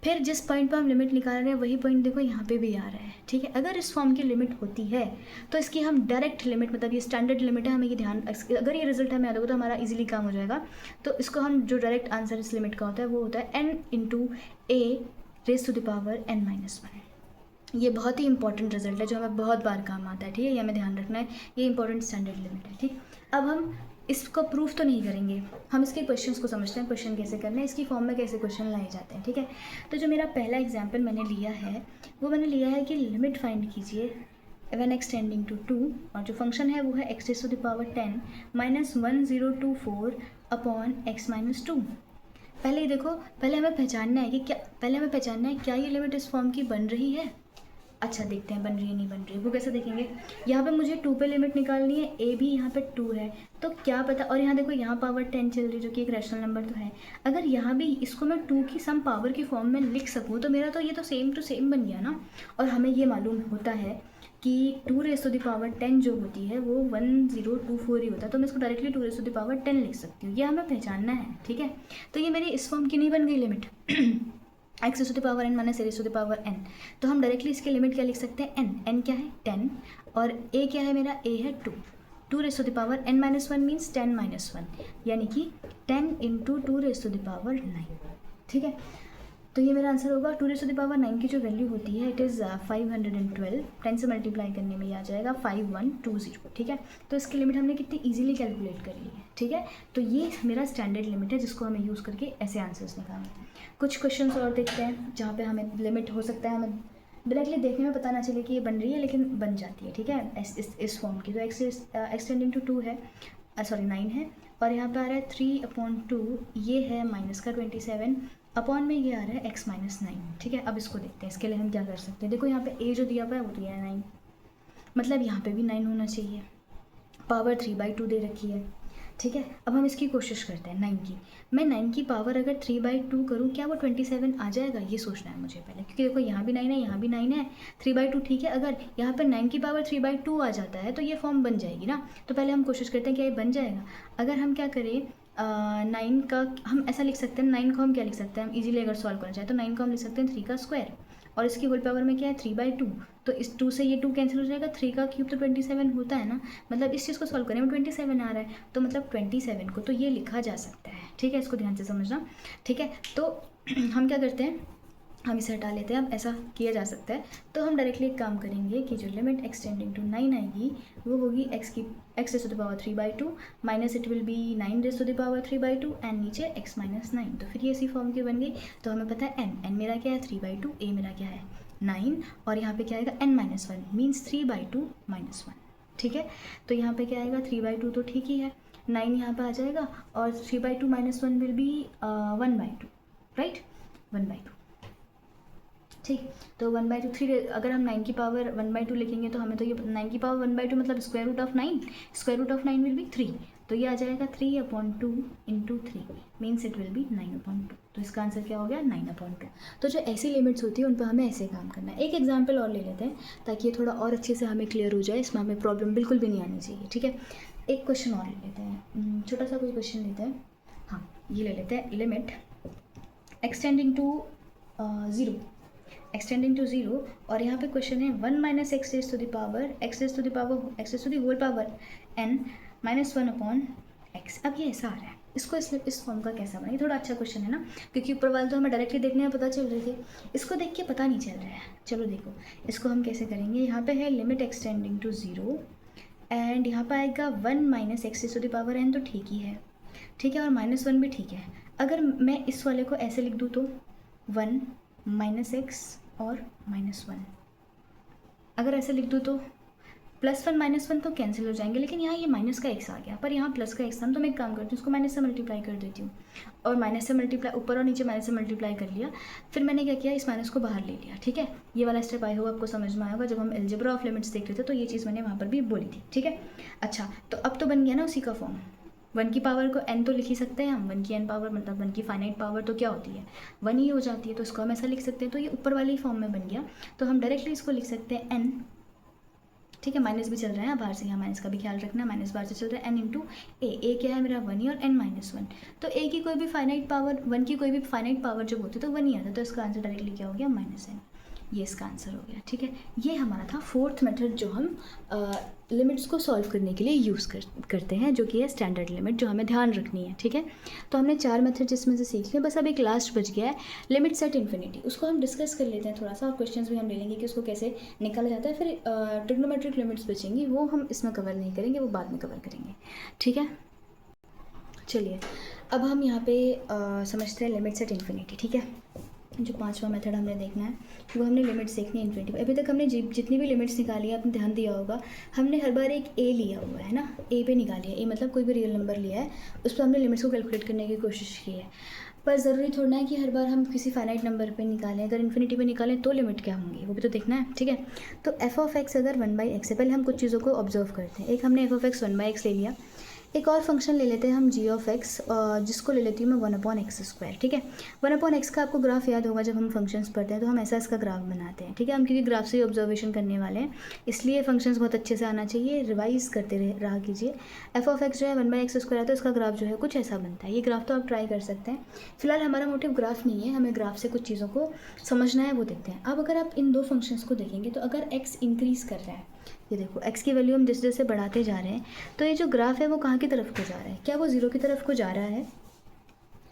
फिर जिस पॉइंट पर हम लिमिट निकाल रहे हैं वही पॉइंट देखो यहाँ पे भी आ रहा है, ठीक है। अगर इस फॉर्म की लिमिट होती है तो इसकी हम डायरेक्ट लिमिट, मतलब ये स्टैंडर्ड लिमिट है, हमें ये ध्यान, अगर ये रिजल्ट हमें याद होगा तो हमारा इजीली काम हो जाएगा। तो इसको हम, जो डायरेक्ट आंसर इस लिमिट का होता है वो होता है n into a raise to the power n-1। ये बहुत ही इंपॉर्टेंट रिजल्ट है जो हमें बहुत बार काम आता है, ठीक है। ये हमें ध्यान रखना है, ये इंपॉर्टेंट स्टैंडर्ड लिमिट है, ठीक। अब हम इसको प्रूफ तो नहीं करेंगे, हम इसके क्वेश्चंस को समझते हैं, क्वेश्चन कैसे करना है, इसकी फॉर्म में कैसे क्वेश्चन लाए जाते हैं, ठीक है। तो जो मेरा पहला एग्जाम्पल मैंने लिया है वो मैंने लिया है कि लिमिट फाइंड कीजिए व्हेन एक्स टेंडिंग टू 2, और जो फंक्शन है वो है x raise to the power 10 minus 1024 upon x minus 2। पहले ही देखो, पहले हमें पहचानना है कि क्या ये लिमिट इस फॉर्म की बन रही है। अच्छा, देखते हैं बन रही है नहीं बन रही है, वो कैसे देखेंगे। यहाँ पे मुझे 2 पे लिमिट निकालनी है, ए भी यहाँ पे 2 है, तो क्या पता, और यहाँ देखो यहाँ पावर 10 चल रही है जो कि एक रैशनल नंबर तो है। अगर यहाँ भी इसको मैं 2 की सम पावर की फॉर्म में लिख सकूँ तो मेरा तो ये तो सेम टू सेम बन गया ना। और हमें ये मालूम होता है कि 2 रेज़ टू द पावर 10 जो होती है वो 1024 ही होता है, तो मैं इसको directly 2 raise to the power 10 लिख सकती हूँ। ये हमें पहचानना है, ठीक है। तो ये मेरी इस फॉर्म की नहीं बन गई limit x raise to the power n minus a raise to the power n, तो हम डायरेक्टली इसकी लिमिट क्या लिख सकते हैं, n क्या है 10, और a क्या है मेरा, a है 2 raise to the power n minus 1 means 10 minus 1, यानी कि 10 into 2 raise to the power 9, ठीक है। तो ये मेरा आंसर होगा। 2 रेज़ टू द पावर 9 की जो वैल्यू होती है इट इज़ 512, 10 से मल्टीप्लाई करने में ये आ जाएगा 5120, ठीक है। तो इसकी लिमिट हमने कितनी ईजिली कैलकुलेट कर ली है, ठीक है। तो ये मेरा स्टैंडर्ड लिमिट है जिसको हमें यूज़ करके ऐसे आंसर्स निकालना है। कुछ क्वेश्चंस और देखते हैं जहाँ पे हमें लिमिट हो सकता है हमें डायरेक्टली देखने में पता ना चले कि ये बन रही है, लेकिन बन जाती है, ठीक है, इस फॉर्म की। तो एक्स टेंडिंग टू 2 है, सॉरी 9 है, और यहाँ पे आ रहा है 3/2, ये है माइनस का 27, अपॉन में ये आ रहा है x माइनस 9, ठीक है। अब इसको देखते हैं, इसके लिए हम क्या कर सकते हैं। देखो यहाँ पे a जो दिया हुआ है वो दिया है 9, मतलब यहाँ पे भी 9 होना चाहिए, पावर 3/2 दे रखी है, ठीक है। अब हम इसकी कोशिश करते हैं 9 की। मैं 9 की पावर अगर 3/2 करूँ, क्या वो 27 आ जाएगा, ये सोचना है मुझे पहले, क्योंकि देखो यहाँ भी 9 है, यहाँ भी 9 है, 3/2 ठीक है। अगर यहाँ पर 9 की पावर 3/2 आ जाता है तो ये फॉर्म बन जाएगी ना। तो पहले हम कोशिश करते हैं क्या ये बन जाएगा। अगर हम क्या करें, 9 का हम ऐसा लिख सकते हैं, 9 को हम क्या लिख सकते हैं, हम इजीली अगर सॉल्व करना चाहें तो 9 को हम लिख सकते हैं 3 का स्क्वायर, और इसकी होल पावर में क्या है 3/2, तो इस 2 से ये 2 कैंसिल हो जाएगा, 3 का क्यूब तो 27 होता है ना, मतलब इस चीज़ को सॉल्व करने में 27 आ रहा है, तो मतलब 27 को तो ये लिखा जा सकता है, ठीक है। इसको ध्यान से समझना, ठीक है। तो हम क्या करते हैं, हम इसे हटा लेते हैं, अब ऐसा किया जा सकता है। तो हम डायरेक्टली एक काम करेंगे कि जो लिमिट एक्स टेंडिंग टू 9 आएगी वो होगी x raise to the power 3/2 minus it will be 9 raise to the power 3/2 and नीचे x माइनस 9, तो फिर ये इसी फॉर्म की बन गई। तो हमें पता है n मेरा क्या है 3/2, a मेरा क्या है 9, और यहाँ पे क्या आएगा n माइनस 1 मीन्स 3/2 माइनस 1, ठीक है। तो यहाँ पे क्या आएगा 3/2 तो ठीक ही है, 9 यहाँ पे आ जाएगा, और 3/2 माइनस 1 विल बी 1/2, राइट, 1/2, ठीक। तो 1/2 3, अगर हम 9 की पावर 1/2 लिखेंगे तो हमें तो ये 9 की पावर 1/2 मतलब square root of 9, square root of 9 will be 3, तो ये आ जाएगा 3/2 into 3 means it will be 9/2, तो इसका आंसर क्या हो गया 9/2। तो जो ऐसी लिमिट्स होती है उन पर हमें ऐसे काम करना है। एक एग्जाम्पल और ले लेते हैं ताकि ये थोड़ा और अच्छे से हमें क्लियर हो जाए, इसमें हमें प्रॉब्लम बिल्कुल भी नहीं आनी चाहिए, ठीक है। एक क्वेश्चन और ले लेते हैं, छोटा सा कोई क्वेश्चन लेते हैं, हाँ ये ले लेते हैं, limit extending to 0, extending to 0, और यहाँ पे क्वेश्चन है 1 minus x raise to the power x raise to the whole power n minus 1 upon x। अब ये ऐसा आ रहा है, इसको इस फॉर्म का कैसा बना, ये थोड़ा अच्छा क्वेश्चन है ना, क्योंकि ऊपर वाले तो हमें डायरेक्टली देखने में पता चल रहे थे, इसको देख के पता नहीं चल रहा है। चलो देखो इसको हम कैसे करेंगे, यहाँ पे है लिमिट एक्सटेंडिंग टू 0 एंड यहाँ पर आएगा 1 minus x raise to the power n, तो ठीक ही है, ठीक है, और माइनस 1 भी ठीक है। अगर मैं इस वाले को ऐसे लिख दूँ तो 1 माइनस एक्स और -1, अगर ऐसे लिख दूँ तो +1 -1 तो कैंसिल हो जाएंगे, लेकिन यहाँ ये माइनस का x आ गया, पर यहाँ प्लस का x था, तो मैं एक काम करती हूँ इसको माइनस से मल्टीप्लाई कर देती हूँ, और माइनस से मल्टीप्लाई ऊपर और नीचे माइनस से मल्टीप्लाई कर लिया, फिर मैंने क्या किया इस माइनस को बाहर ले लिया, ठीक है। ये वाला स्टेप आई होगा आपको समझ में आया होगा, जब हम अलजेब्रा ऑफ लिमिट्स देख रहे थे तो ये चीज़ मैंने वहाँ पर भी बोली थी, ठीक है। अच्छा, तो अब तो बन गया ना उसी का फॉर्म, 1 की पावर को n तो लिख ही सकते हैं हम, 1 की n पावर मतलब 1 की फाइनाइट पावर तो क्या होती है 1 ही हो जाती है, तो इसको हम ऐसा लिख सकते हैं, तो ये ऊपर वाले ही फॉर्म में बन गया। तो हम डायरेक्टली इसको लिख सकते हैं n, ठीक है, माइनस भी चल रहा है बाहर से, यहाँ माइनस का भी ख्याल रखना, माइनस बाहर से चल रहा है n इंटू ए क्या है मेरा 1 ही, और n माइनस 1, तो a की कोई भी फाइनाइट पावर 1 की कोई भी फाइनाइट पावर जब होती है तो 1 ही आता है, तो इसका आंसर डायरेक्टली क्या हो गया -n। ये इसका आंसर हो गया, ठीक है। ये हमारा था फोर्थ मेथड जो हम लिमिट्स को सॉल्व करने के लिए यूज़ करते हैं, जो कि है स्टैंडर्ड लिमिट, जो हमें ध्यान रखनी है, ठीक है। तो हमने 4 मेथड जिसमें से सीख लिया, बस अब एक लास्ट बच गया है लिमिट सेट इन्फिनिटी। उसको हम डिस्कस कर लेते हैं थोड़ा सा, और क्वेश्चंस भी हम ले लेंगे कि उसको कैसे निकाला जाता है। फिर ट्रिग्नोमेट्रिक लिमिट्स बचेंगी, वो हम इसमें कवर नहीं करेंगे, वो बाद में कवर करेंगे, ठीक है। चलिए अब हम यहाँ पे समझते हैं लिमिट सेट इन्फिनिटी, ठीक है। जो 5वां मेथड हमने देखना है वो हमने लिमिट्स देखनी है इन्फिनिटी। अभी तक हमने जितनी भी लिमिट्स निकाली है, आपने ध्यान दिया होगा, हमने हर बार एक ए लिया हुआ है ना, ए पे निकाली है। ए मतलब कोई भी रियल नंबर लिया है, उस पर हमने लिमिट्स को कैलकुलेट करने की कोशिश की है। पर ज़रूरी थोड़ा है कि हर बार हम किसी फाइनाइट नंबर पे निकालें, अगर इन्फिनिटी पे निकालें तो लिमिट क्या होंगी वो भी तो देखना है, ठीक है। तो एफ ऑफ एक्स अगर 1/x है, पहले हम कुछ चीज़ों को ऑब्जर्व करते हैं। एक हमने एफ ऑफ एक्स 1/x ले लिया, एक और फंक्शन ले लेते हैं हम जी ऑफ एक्स, जिसको ले लेती हूँ मैं 1/x², ठीक है। 1/x का आपको ग्राफ याद होगा, जब हम फंक्शंस पढ़ते हैं तो हम ऐसा इसका ग्राफ बनाते हैं, ठीक है। हम क्योंकि ग्राफ से ही ऑब्जर्वेशन करने वाले हैं, इसलिए फंक्शंस बहुत अच्छे से आना चाहिए, रिवाइज करते रहा कीजिए। एफ ऑफ एक्स जो है 1/x² है, तो इसका ग्राफ जो है कुछ ऐसा बनता है। ये ग्राफ तो आप ट्राई कर सकते हैं। फिलहाल हमारा मोटिव ग्राफ नहीं है, हमें ग्राफ से कुछ चीज़ों को समझना है, वो देखते हैं। अब अगर आप इन दो फंक्शंस को देखेंगे तो अगर एक्स इंक्रीज़ कर रहा है, ये देखो एक्स की वैल्यू हम जैसे जैसे बढ़ाते जा रहे हैं, तो ये जो ग्राफ है वो कहाँ की तरफ को जा रहा है? क्या वो 0 की तरफ को जा रहा है?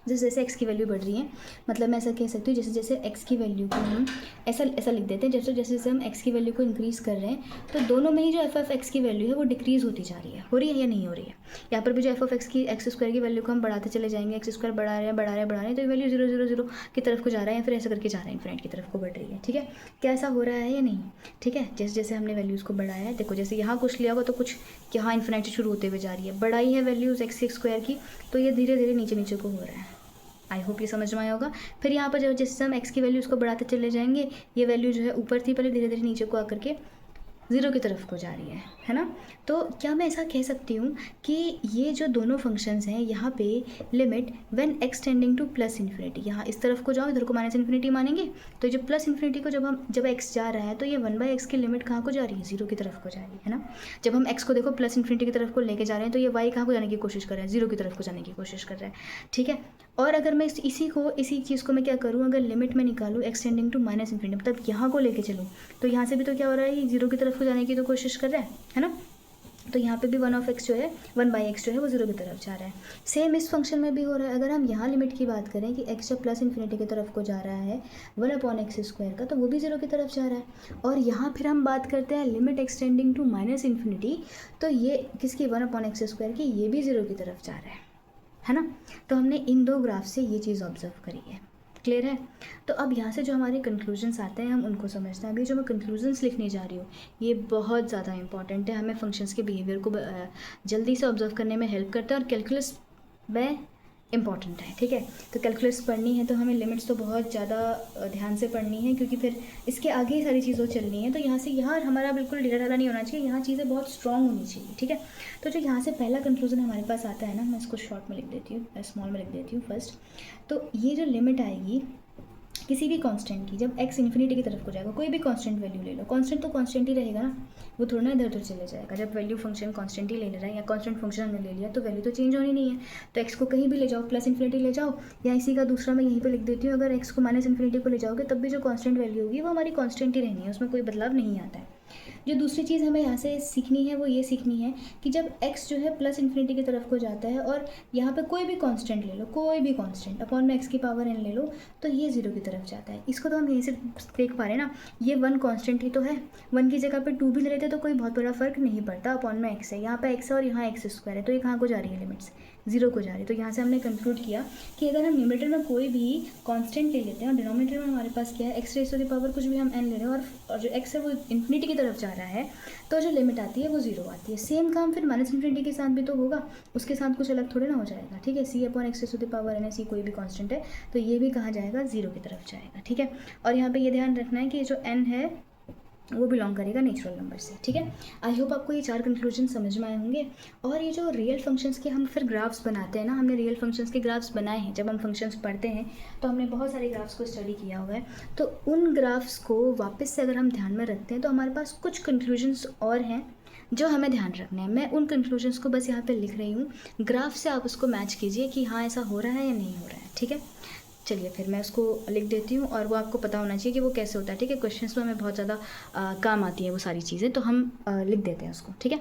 जैसे जैसे एक्स की वैल्यू बढ़ रही है, मतलब मैं ऐसा कह सकती हूँ जैसे जैसे एक्स की वैल्यू को हम ऐसा लिख देते हैं, जैसे जैसे जैसे हम एक्स की वैल्यू को इंक्रीज़ कर रहे हैं, तो दोनों में ही जो एफ ऑफ एक्स की वैल्यू है वो डिक्रीज़ होती जा रही है। हो रही है या नहीं हो रही है? यहाँ पर भी जो एफ ऑफ एक्स² की वैल्यू को हम बढ़ाते चले जाएंगे, x² बढ़ा रहे हैं, तो ये वैल्यू 0 0 0 की तरफ को जा रहा है, या फिर ऐसा करके जा रहा है, इन्फिनिट की तरफ को बढ़ रही है, ठीक है। क्या ऐसा हो रहा है या नहीं? ठीक है। जैसे जैसे हमने वैल्यूज़ को बढ़ाया है, देखो जैसे यहाँ कुछ लिया होगा तो कुछ यहाँ इन्फिनिट से शुरू होते हुए जा रही है, बढ़ाई है वैल्यूज़ x² की, तो ये धीरे धीरे नीचे नीचे को हो रहा है। आई होप ये समझ में आया होगा। फिर यहाँ पर जब जैसे हम एक्स की वैल्यू उसको बढ़ाते चले जाएंगे, ये वैल्यू जो है ऊपर थी पहले, धीरे धीरे नीचे को आकर के 0 की तरफ को जा रही है ना। तो क्या मैं ऐसा कह सकती हूँ कि ये जो दोनों फंक्शंस हैं, यहाँ पे limit when x tending to plus infinity, यहाँ इस तरफ को जाओ, इधर को माइनस इन्फिनिटी मानेंगे, तो जो प्लस इन्फिनिटी को जब एक्स जा रहा है, तो ये 1/x की लिमिट कहाँ को जा रही है? 0 की तरफ को जा रही है ना। जब हम एक्स को देखो प्लस इन्फिनिटी की तरफ को लेके जा रहे हैं, तो ये वाई कहाँ को जाने की कोशिश कर रहा है? 0 की तरफ को जाने की कोशिश कर रहा है, ठीक है। और अगर मैं इसी चीज़ को मैं क्या करूँ, अगर लिमिट में निकालूँ x tending to minus infinity, मतलब यहाँ को लेके चलूँ, तो यहाँ से भी तो क्या हो रहा है, ये 0 की तरफ को जाने की तो कोशिश कर रहा है ना। तो यहाँ पे भी 1/x जो है 1/x जो है वो 0 की तरफ जा रहा है। सेम इस फंक्शन में भी हो रहा है। अगर हम यहाँ लिमिट की बात करें कि x जब प्लस इन्फिनिटी की तरफ को जा रहा है 1/x² का, तो वो भी 0 की तरफ जा रहा है। और यहाँ फिर हम बात करते हैं limit extending to minus infinity, तो ये किसकी 1/x² की, ये भी 0 की तरफ जा रहा है ना। तो हमने इन दो ग्राफ से ये चीज़ ऑब्जर्व करी है। क्लियर है? तो अब यहाँ से जो हमारे कंक्लूजन्स आते हैं हम उनको समझते हैं। अभी जो मैं कंक्लूजन्स लिखने जा रही हूँ ये बहुत ज़्यादा इंपॉर्टेंट है, हमें फंक्शंस के बिहेवियर को जल्दी से ऑब्जर्व करने में हेल्प करता है, और कैलकुलस में इंपॉर्टेंट है, ठीक है। तो कैलकुलस पढ़नी है तो हमें लिमिट्स तो बहुत ज़्यादा ध्यान से पढ़नी है, क्योंकि फिर इसके आगे ही सारी चीज़ों चलनी है। तो यहाँ से यहाँ हमारा बिल्कुल ढीला ढाला नहीं होना चाहिए, यहाँ चीज़ें बहुत स्ट्रॉन्ग होनी चाहिए, ठीक है। तो जो यहाँ से पहला कंक्लूजन हमारे पास आता है ना, मैं इसको शॉर्ट में लिख देती हूँ, स्मॉल में लिख देती हूँ फर्स्ट। तो ये जो लिमिट आएगी किसी भी कांस्टेंट की, जब x इन्फिनिटी की तरफ को जाएगा, कोई भी कांस्टेंट वैल्यू ले लो, कांस्टेंट तो कांस्टेंट ही रहेगा ना, वो थोड़ा ना इधर उधर चले जाएगा। जब वैल्यू फंक्शन कांस्टेंट ही ले रहा है या कांस्टेंट फंक्शन हमने ले लिया, तो वैल्यू तो चेंज होनी नहीं है। तो x को कहीं भी ले जाओ, प्लस इन्फिनिटी ले जाओ, या इसी का दूसरा मैं यहीं पे लिख देती हूँ, अगर x को माइनस इन्फिनिटी को ले जाओगे तब भी जो कांस्टेंट वैल्यू होगी वो हमारी कांस्टेंट ही रहनी है, उसमें कोई बदलाव नहीं आता है। जो दूसरी चीज़ हमें यहाँ से सीखनी है वो ये सीखनी है कि जब x जो है प्लस इन्फिनिटी की तरफ को जाता है, और यहाँ पे कोई भी कांस्टेंट ले लो, कोई भी कांस्टेंट अपॉन में x की पावर n ले लो, तो ये 0 की तरफ जाता है। इसको तो हम यहीं से देख पा रहे हैं ना, ये 1 कांस्टेंट ही तो है, 1 की जगह पे 2 भी ले लेते तो कोई बहुत बड़ा फर्क नहीं पड़ता, अपॉन में x है, यहाँ पे x है और यहाँ x² है, तो ये कहाँ को जा रही है, लिमिट्स 0 को जा रही है। तो यहाँ से हमने कंक्लूड किया कि अगर हम न्यूमरेटर में कोई भी कांस्टेंट ले लेते हैं और डिनोमिनेटर में हमारे पास क्या है, x⁻⁴ कुछ भी हम n ले रहे हैं, और जो x है वो इन्फिनिटी की तरफ जा रहा है, तो जो लिमिट आती है वो 0 आती है। सेम काम फिर माइनस इन्फिनिटी के साथ भी तो होगा, उसके साथ कुछ अलग थोड़े ना हो जाएगा, ठीक है। c/x⁴n है, c कोई भी कांस्टेंट है, तो ये भी कहाँ जाएगा, 0 की तरफ जाएगा, ठीक है। और यहाँ पे ये ध्यान रखना है कि जो n है वो बिलोंग करेगा नेचुरल नंबर से, ठीक है। आई होप आपको ये 4 कंक्लूजन समझ में आए होंगे। और ये जो रियल फंक्शंस के हम फिर ग्राफ्स बनाते हैं ना, हमने रियल फंक्शंस के ग्राफ्स बनाए हैं। जब हम फंक्शंस पढ़ते हैं तो हमने बहुत सारे ग्राफ्स को स्टडी किया हुआ है, तो उन ग्राफ्स को वापस से अगर हम ध्यान में रखते हैं तो हमारे पास कुछ कंक्लूजन्स और हैं जो हमें ध्यान रखने हैं। मैं उन कंक्लूजन्स को बस यहाँ पे लिख रही हूँ, ग्राफ से आप उसको मैच कीजिए कि हाँ ऐसा हो रहा है या नहीं हो रहा है, ठीक है। चलिए फिर मैं उसको लिख देती हूँ, और वो आपको पता होना चाहिए कि वो कैसे होता है, ठीक है। क्वेश्चंस में हमें बहुत ज़्यादा काम आती है वो सारी चीज़ें, तो हम लिख देते हैं उसको, ठीक है।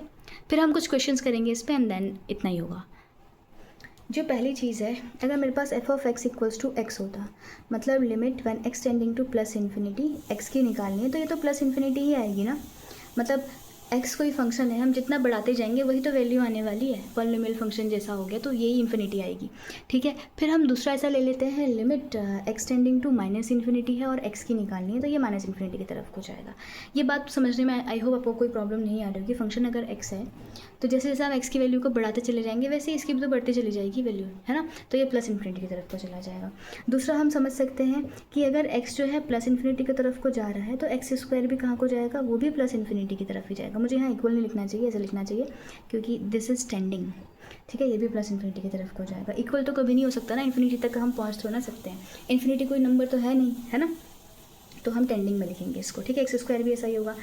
फिर हम कुछ क्वेश्चंस करेंगे इस पर, एंड देन इतना ही होगा। जो पहली चीज़ है, अगर मेरे पास f of x equals to x होता, मतलब limit when x tending to plus infinity, x की निकालनी है तो ये तो प्लस इन्फिनिटी ही आएगी ना। मतलब एक्स कोई फंक्शन है, हम जितना बढ़ाते जाएंगे वही तो वैल्यू आने वाली है, पॉलिनोमियल फंक्शन जैसा हो गया तो यही इन्फिनिटी आएगी, ठीक है। फिर हम दूसरा ऐसा ले लेते हैं, limit x tending to minus infinity है और एक्स की निकालनी है तो ये माइनस इन्फिनिटी की तरफ को जाएगा। ये बात समझने में आई होप आपको कोई प्रॉब्लम नहीं आ रही होगी। फंक्शन अगर एक्स है तो जैसे जैसे हम एक्स की वैल्यू को बढ़ाते चले जाएंगे वैसे इसकी भी तो बढ़ती चली जाएगी वैल्यू, है ना, तो ये प्लस इन्फिनिटी की तरफ को चला जाएगा। दूसरा हम समझ सकते हैं कि अगर एक्स जो है प्लस इन्फिनिटी की तरफ को जा रहा है तो एक्स स्क्वायर भी कहाँ को जाएगा, वो भी प्लस इन्फिनिटी की तरफ ही जाएगा। मुझे यहाँ इक्वल नहीं लिखना चाहिए, ऐसे लिखना चाहिए क्योंकि दिस इज टेंडिंग, ठीक है। ये भी प्लस इन्फिनिटी की तरफ को जाएगा। इक्वल तो कभी नहीं हो सकता ना, इन्फिनिटी तक हम पहुँच तो ना सकते हैं, इन्फिनिटी कोई नंबर तो है नहीं, है ना, तो हम टेंडिंग में लिखेंगे इसको, ठीक है। एक्स स्क्वायर भी ऐसा ही होगा।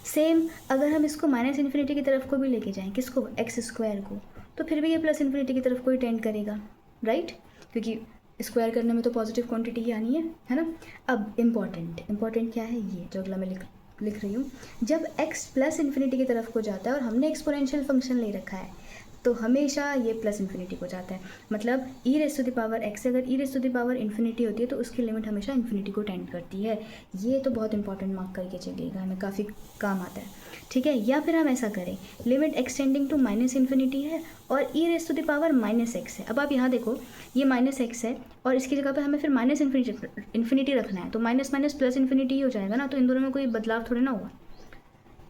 सेम अगर हम इसको माइनस इन्फिनिटी की तरफ को भी लेके जाएं, किसको, एक्स स्क्वायर को, तो फिर भी ये प्लस इन्फिनिटी की तरफ को ही टेंड करेगा, राइट, क्योंकि स्क्वायर करने में तो पॉजिटिव क्वांटिटी ही आनी है ना। अब इम्पॉर्टेंट क्या है, ये जो अगला मैं लिख रही हूँ, जब x प्लस इन्फिनिटी की तरफ को जाता है और हमने एक्सपोनेंशियल फंक्शन ले रखा है तो हमेशा ये प्लस इन्फिनिटी को जाता है। मतलब e raise to the power x, अगर e raise to the power infinity होती है तो उसकी लिमिट हमेशा इन्फिनिटी को टेंड करती है। ये तो बहुत इंपॉर्टेंट मार्क करके चलिएगा, हमें काफ़ी काम आता है, ठीक है। या फिर हम ऐसा करें, limit x tending to minus infinity है और e raise to the power minus x है। अब आप यहाँ देखो, ये माइनस एक्स है और इसकी जगह पे हमें फिर माइनस इन्फिनिटी रखना है, तो माइनस माइनस प्लस इन्फिनिटी ही हो जाएगा ना, तो इन दोनों में कोई बदलाव थोड़ी ना होगा।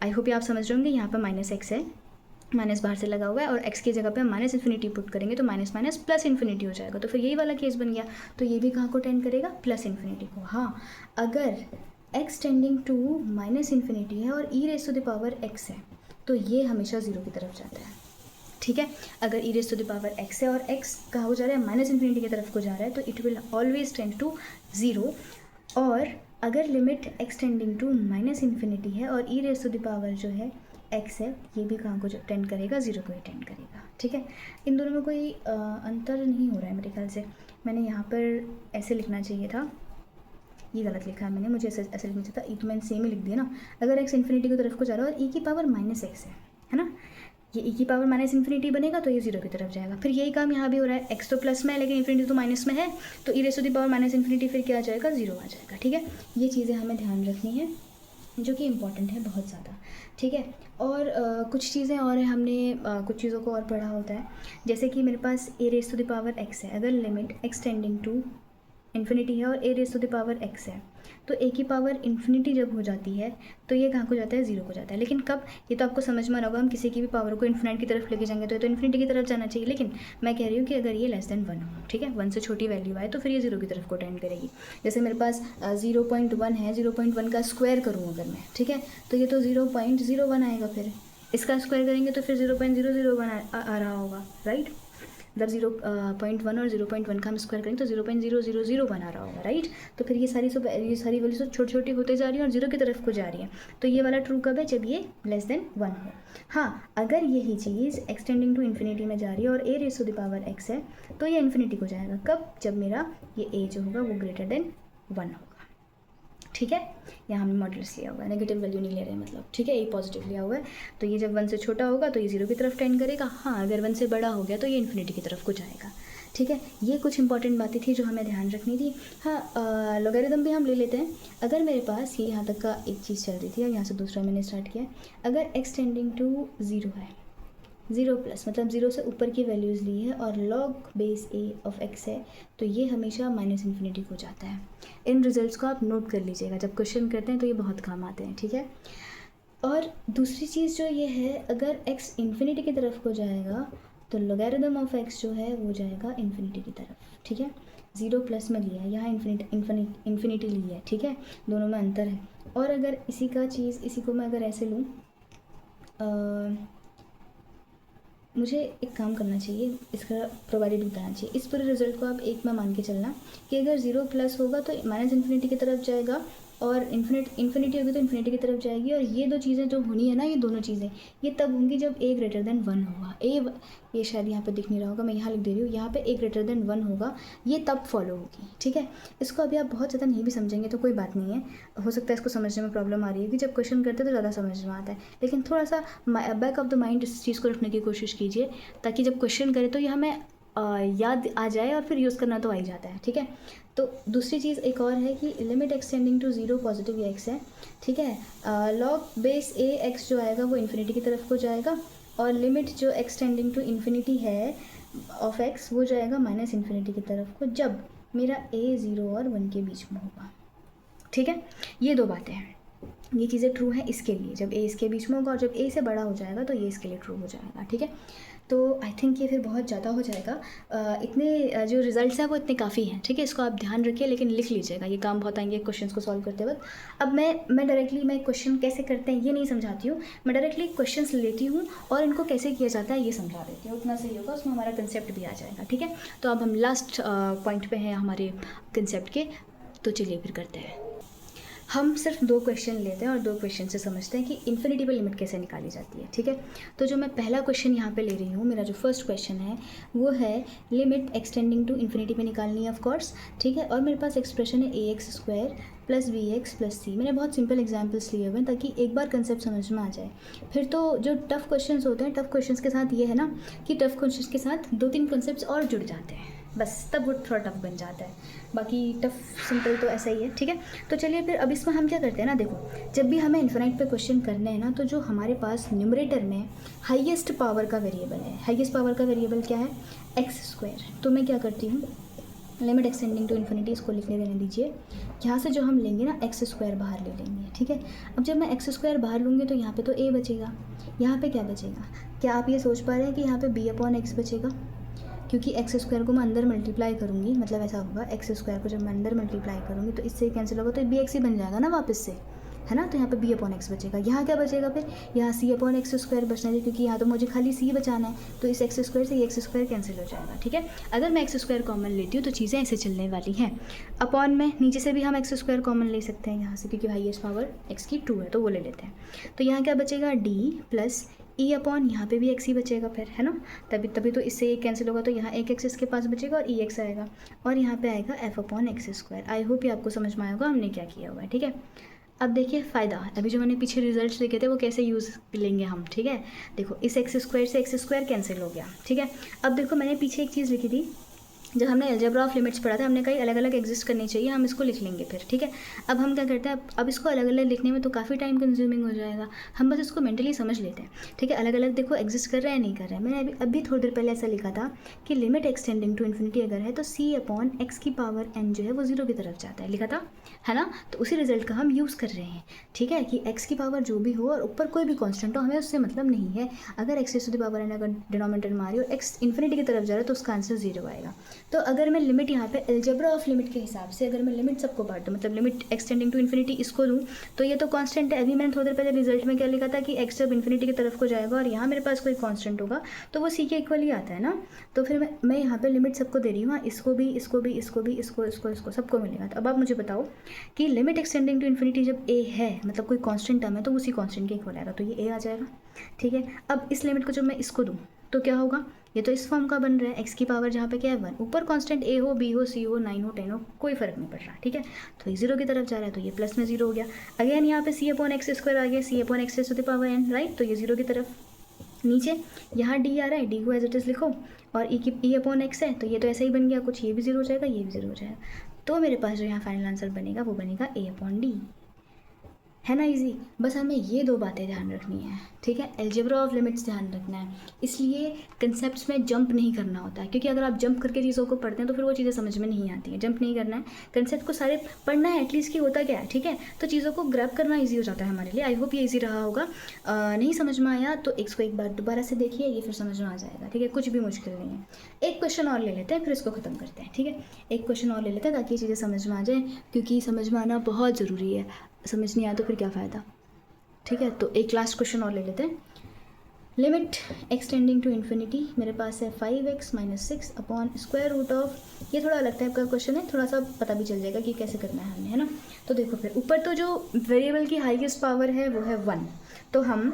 आई होप ये आप समझ रहे होंगे। यहाँ पर माइनस एक्स है, माइनस बाहर से लगा हुआ है और एक्स की जगह पे हम माइनस इन्फिनिटी पुट करेंगे तो माइनस माइनस प्लस इन्फिनिटी हो जाएगा, तो फिर यही वाला केस बन गया। तो ये भी कहाँ को टेंड करेगा, प्लस इन्फिनिटी को। हाँ, अगर x tending to minus infinity है और e raise to the power x है तो ये हमेशा जीरो की तरफ जाता है, ठीक है। अगर e raise to the power x है और एक्स कहाँ को जा रहा है, माइनस इन्फिनिटी की तरफ को जा रहा है, तो it will always tend to zero. और अगर limit x tending to minus infinity है और e raise to the power जो है एक्स है, ये भी कहाँ को टेंड करेगा, ज़ीरो को ही टेंड करेगा, ठीक है। इन दोनों में कोई अंतर नहीं हो रहा है मेरे ख्याल से। मैंने यहाँ पर ऐसे लिखना चाहिए था, ये गलत लिखा है मैंने, मुझे ऐसे लिखना चाहिए था। ई तो मैंने सेम ही लिख दिया ना। अगर एक्स इन्फिनिटी की तरफ को जा रहा है और ई की पावर माइनस एक्स है ना, ये ई की पावर माइनस इन्फिनिटी बनेगा तो ये जीरो की तरफ जाएगा। फिर यही काम यहाँ भी हो रहा है, एक्स तो प्लस में है लेकिन इन्फिनिटी तो माइनस में है, तो e raise to the power minus infinity फिर क्या आ जाएगा, जीरो आ जाएगा, ठीक है। ये चीज़ें हमें ध्यान रखनी है जो कि इम्पॉर्टेंट है बहुत ज़्यादा, ठीक है। और कुछ चीज़ें और हैं, हमने कुछ चीज़ों को और पढ़ा होता है, जैसे कि मेरे पास a raise to the power x है, अगर limit x tending to infinity है और a raise to the power x है, तो ए की पावर इन्फिनिटी जब हो जाती है तो ये कहाँ को जाता है, जीरो को जाता है। लेकिन कब, ये तो आपको समझ में आ रहा होगा, हम किसी की भी पावर को इन्फिनिटी की तरफ लेके जाएंगे तो ये तो इन्फिनिटी की तरफ जाना चाहिए, लेकिन मैं कह रही हूँ कि अगर ये लेस देन 1 हो, ठीक है, 1 से छोटी वैल्यू आए तो फिर ये जीरो की तरफ को टेंड करेगी। जैसे मेरे पास 0.1 है, 0.1 का स्क्वायर करूँ अगर मैं, ठीक है, तो ये तो 0.01 आएगा, फिर इसका स्क्वायर करेंगे तो फिर 0.001 आ रहा होगा, राइट। मतलब 0.1 और 0.1 का हम स्क्वायर करेंगे तो 0.000 बना रहा होगा, राइट। तो फिर ये सारी वैल्यूज छोटी छोटी होते जा रही है और जीरो की तरफ को जा रही है। तो ये वाला ट्रू कब है, जब ये लेस देन 1 हो। हाँ, अगर यही चीज़ एक्सटेंडिंग टू इन्फिनिटी में जा रही है और a raise to the power x है तो ये इन्फिनिटी को जाएगा, कब, जब मेरा ये ए जो होगा वो ग्रेटर देन 1 होगा, ठीक है। यहाँ हमने मॉडुलस लिया हुआ है, नेगेटिव वैल्यू नहीं ले रहे हैं मतलब, ठीक है, ए पॉजिटिव लिया हुआ है। तो ये जब 1 से छोटा होगा तो ये जीरो की तरफ टेंड करेगा। हाँ, अगर 1 से बड़ा हो गया तो ये इन्फिनिटी की तरफ को जाएगा, ठीक है। ये कुछ इंपॉर्टेंट बातें थी जो हमें ध्यान रखनी थी। हाँ, लॉगरिथम भी हम ले लेते हैं। अगर मेरे पास ये यहाँ तक का एक चीज़ चल रही थी और यहाँ से दूसरा मैंने स्टार्ट किया, अगर एक्स टेंडिंग टू ज़ीरो है, 0 प्लस मतलब 0 से ऊपर की वैल्यूज़ ली है और log base A of x है, तो ये हमेशा माइनस इन्फिनिटी को जाता है। इन रिजल्ट्स को आप नोट कर लीजिएगा, जब क्वेश्चन करते हैं तो ये बहुत काम आते हैं, ठीक है। और दूसरी चीज़ जो ये है, अगर एक्स इन्फिनिटी की तरफ को जाएगा तो लॉगरिथम ऑफ एक्स जो है वो जाएगा इन्फिनिटी की तरफ, ठीक है। 0 प्लस में लिया है, यहाँ इन्फिनिटी ली है, ठीक है, दोनों में अंतर है। और अगर इसी को मैं अगर ऐसे लूँ, मुझे एक काम करना चाहिए, इसका प्रोवाइडेड बताना चाहिए। इस पूरे रिजल्ट को आप एक में मान के चलना कि अगर 0 प्लस होगा तो माइनस इन्फिनिटी की तरफ जाएगा और इन्फिनिटी होगी तो इन्फिनिटी की तरफ जाएगी। और ये दो चीज़ें जो होनी है ना, ये दोनों चीज़ें ये तब होंगी जब a ग्रेटर देन 1 होगा। ये शायद यहाँ पे दिख नहीं रहा होगा, मैं यहाँ लिख दे रही हूँ, यहाँ पे a ग्रेटर देन 1 होगा, ये तब फॉलो होगी। ठीक है, इसको अभी आप बहुत ज़्यादा नहीं भी समझेंगे तो कोई बात नहीं है, हो सकता है इसको समझने में प्रॉब्लम आ रही है कि जब क्वेश्चन करते तो ज़्यादा समझ में आता है, लेकिन थोड़ा सा बैक ऑफ द माइंड इस चीज़ को रखने की कोशिश कीजिए ताकि जब क्वेश्चन करे तो ये हमें याद आ जाए और फिर यूज़ करना तो आ ही जाता है। ठीक है, तो दूसरी चीज़ एक और है कि limit extending to 0 positive x है। ठीक है, लॉग बेस a x जो आएगा वो इन्फिनिटी की तरफ को जाएगा, और लिमिट जो एक्सटेंडिंग टू इन्फिनिटी है ऑफ x वो जाएगा माइनस इन्फिनिटी की तरफ को, जब मेरा a 0 और 1 के बीच में होगा। ठीक है, ये दो बातें हैं, ये चीज़ें ट्रू है इसके लिए जब a इसके बीच में होगा, और जब a से बड़ा हो जाएगा तो ये इसके लिए ट्रू हो जाएगा। ठीक है, तो आई थिंक ये फिर बहुत ज़्यादा हो जाएगा, इतने जो रिजल्ट्स हैं वो इतने काफ़ी हैं। ठीक है, इसको आप ध्यान रखिए, लेकिन लिख लीजिएगा, ये काम बहुत आएंगे क्वेश्चंस को सॉल्व करते वक्त। अब मैं डायरेक्टली मैं क्वेश्चन कैसे करते हैं ये नहीं समझाती हूँ, मैं डायरेक्टली क्वेश्चंस लेती हूँ और इनको कैसे किया जाता है ये समझा देती हूँ, उतना सही होगा, उसमें हमारा कंसेप्ट भी आ जाएगा। ठीक है, तो अब हम लास्ट पॉइंट पे हैं हमारे कंसेप्ट के, तो चलिए फिर करते हैं। हम सिर्फ 2 क्वेश्चन लेते हैं और 2 क्वेश्चन से समझते हैं कि इन्फिनिटी पे लिमिट कैसे निकाली जाती है। ठीक है, तो जो मैं पहला क्वेश्चन यहाँ पे ले रही हूँ, मेरा जो फर्स्ट क्वेश्चन है वो है लिमिट एक्सटेंडिंग टू इन्फिनिटी पे निकालनी है ऑफ कोर्स। ठीक है, और मेरे पास एक्सप्रेशन है ax² plus bx plus c। मैंने बहुत सिंपल एग्जाम्पल्स लिए हुए हैं ताकि एक बार कंसेप्ट समझ में आ जाए। फिर तो जो टफ़ क्वेश्चंस होते हैं, टफ़ क्वेश्चंस के साथ ये है ना कि टफ़ क्वेश्चंस के साथ 2-3 कंसेप्ट और जुड़ जाते हैं, बस तब वो थोड़ा टफ बन जाता है, बाकी टफ सिंपल तो ऐसा ही है। ठीक है, तो चलिए फिर अब इसमें हम क्या करते हैं ना, देखो जब भी हमें इन्फिनाइट पे क्वेश्चन करने हैं ना, तो जो हमारे पास न्यूमरेटर में हाईएस्ट पावर का वेरिएबल है, हाईएस्ट पावर का वेरिएबल क्या है, x²। तो मैं क्या करती हूँ, लिमिट एक्सटेंडिंग टू इन्फिनिटी, इसको लिखने देने दीजिए। यहाँ से जो हम लेंगे ना x² बाहर ले लेंगे। ठीक है, अब जब मैं x² बाहर लूँगी तो यहाँ पे तो a बचेगा, यहाँ पे क्या बचेगा, क्या आप ये सोच पा रहे हैं कि यहाँ पे b/x बचेगा, क्योंकि x² को मैं अंदर मल्टीप्लाई करूँगी, मतलब ऐसा होगा x² को जब मैं अंदर मल्टीप्लाई करूँगी तो इससे कैंसिल होगा, तो bx ही बन जाएगा ना वापस से, है ना। तो यहाँ पे b/x बचेगा, यहाँ क्या बचेगा, फिर यहाँ c/x² बचना है, क्योंकि यहाँ तो मुझे खाली c बचाना है, तो इस x² से ये x² कैंसिल हो जाएगा। ठीक है, अगर मैं x² कॉमन लेती हूँ तो चीज़ें ऐसे चलने वाली हैं। अपॉन में नीचे से भी हम x² कॉमन ले सकते हैं यहाँ से, क्योंकि हाईएस्ट पावर x की 2 है तो वो ले लेते हैं। तो यहाँ क्या बचेगा, d प्लस e अपॉन, यहाँ पे भी x ही बचेगा फिर, है ना, तभी तो इससे ये कैंसिल होगा, तो यहाँ एक x इसके पास बचेगा और ex आएगा, और यहाँ पे आएगा f/x²। आई होप ये आपको समझ में आएगा हमने क्या किया हुआ है। ठीक है, अब देखिए फ़ायदा, अभी जो मैंने पीछे रिजल्ट्स लिखे थे वो कैसे यूज़ लेंगे हम। ठीक है, देखो इस x² से x² कैंसिल हो गया। ठीक है, अब देखो मैंने पीछे एक चीज़ लिखी थी, जब हमने अलजेब्रा ऑफ लिमिट्स पढ़ा था, हमने कई अलग अलग एग्जिस्ट करनी चाहिए, हम इसको लिख लेंगे फिर। ठीक है, अब हम क्या करते हैं, अब इसको अलग अलग लिखने में तो काफ़ी टाइम कंज्यूमिंग हो जाएगा, हम बस इसको मेंटली समझ लेते हैं। ठीक है, अलग अलग देखो एग्जिस्ट कर रहे हैं नहीं कर रहे हैं। मैंने अभी थोड़ी देर पहले ऐसा लिखा था कि लिमिट एक्सटेंडिंग टू इन्फिनिटी अगर है तो c/x⁴n जो है वो 0 की तरफ जाता है, लिखा था, है ना। तो उसी रिजल्ट का हम यूज़ कर रहे हैं। ठीक है, कि x की पावर जो भी हो और ऊपर कोई भी कॉन्स्टेंट हो, हमें उससे मतलब नहीं है। अगर x⁴n अगर डिनोमिनेटर में आ रही हो, x इन्फिनिटी की तरफ जा रहा है तो उसका आंसर 0 आएगा। तो अगर मैं लिमिट यहाँ पे अलजेब्रा ऑफ लिमिट के हिसाब से अगर मैं लिमिट सबको बांट दूँ, मतलब लिमिट एक्सटेंडिंग टू इन्फिनिटी इसको दूँ, तो ये तो कांस्टेंट है। अभी मैंने थोड़ी देर पहले रिजल्ट में क्या लिखा था कि x जब इन्फिनिटी की तरफ को जाएगा और यहाँ मेरे पास कोई कांस्टेंट होगा तो वो c के इक्वल ही आता है ना। तो फिर मैं यहाँ पे लिमिट सबको दे रही हूँ, इसको भी, इसको भी, इसको भी, इसको सबको मिलेगा। तो अब आप मुझे बताओ कि लिमिट एक्सटेंडिंग टू इन्फिनिटी जब a है, मतलब कोई कॉन्स्टेंट टर्म है, तो उसी कॉन्स्टेंट के इक्वल आएगा, तो ये a आ जाएगा। ठीक है, अब इस लिमिट को जब मैं इसको दूँ तो क्या होगा, ये तो इस फॉर्म का बन रहा है, x की पावर जहाँ पे क्या है 1, ऊपर कांस्टेंट a हो, b हो, c हो, 9 हो, 10 हो, कोई फर्क नहीं पड़ रहा। ठीक है, तो ये 0 की तरफ जा रहा है तो ये प्लस में 0 हो गया। अगेन यहाँ पे c/x² आ गया, c/x⁴n, राइट, तो ये 0 की तरफ। नीचे यहाँ d आ रहा है, d को एज इट इज़ लिखो, और e/x है तो ये तो ऐसा ही बन गया कुछ, ये भी 0 हो जाएगा, ये भी 0 हो जाएगा। तो मेरे पास जो यहाँ फाइनल आंसर बनेगा वो बनेगा a/d, है ना, इजी। बस हमें ये 2 बातें ध्यान रखनी है। ठीक है, अलजेब्रा ऑफ लिमिट्स ध्यान रखना है, इसलिए कंसेप्ट्स में जंप नहीं करना होता है, क्योंकि अगर आप जंप करके चीज़ों को पढ़ते हैं तो फिर वो चीज़ें समझ में नहीं आती हैं। जंप नहीं करना है, कंसेप्ट को सारे पढ़ना है एटलीस्ट कि होता क्या है। ठीक है, तो चीज़ों को ग्रैब करना ईजी हो जाता है हमारे लिए। आई होप ये ईजी रहा होगा। नहीं समझ में आया तो इसको एक बार दोबारा से देखिए, ये फिर समझ में आ जाएगा। ठीक है, कुछ भी मुश्किल नहीं है। एक क्वेश्चन और ले लेते हैं फिर इसको ख़त्म करते हैं। ठीक है, एक क्वेश्चन और ले लेते हैं ताकि ये चीज़ें समझ में आ जाए, क्योंकि समझ में आना बहुत ज़रूरी है, समझ नहीं आया तो फिर क्या फ़ायदा। ठीक है, तो एक लास्ट क्वेश्चन और ले लेते हैं। लिमिट एक्सटेंडिंग टू इन्फिनिटी मेरे पास है 5x minus 6 upon square root of, ये थोड़ा अलग टाइप का क्वेश्चन है, थोड़ा सा पता भी चल जाएगा कि कैसे करना है हमें, है ना। तो देखो फिर ऊपर तो जो वेरिएबल की हाईएस्ट पावर है वो है 1, तो हम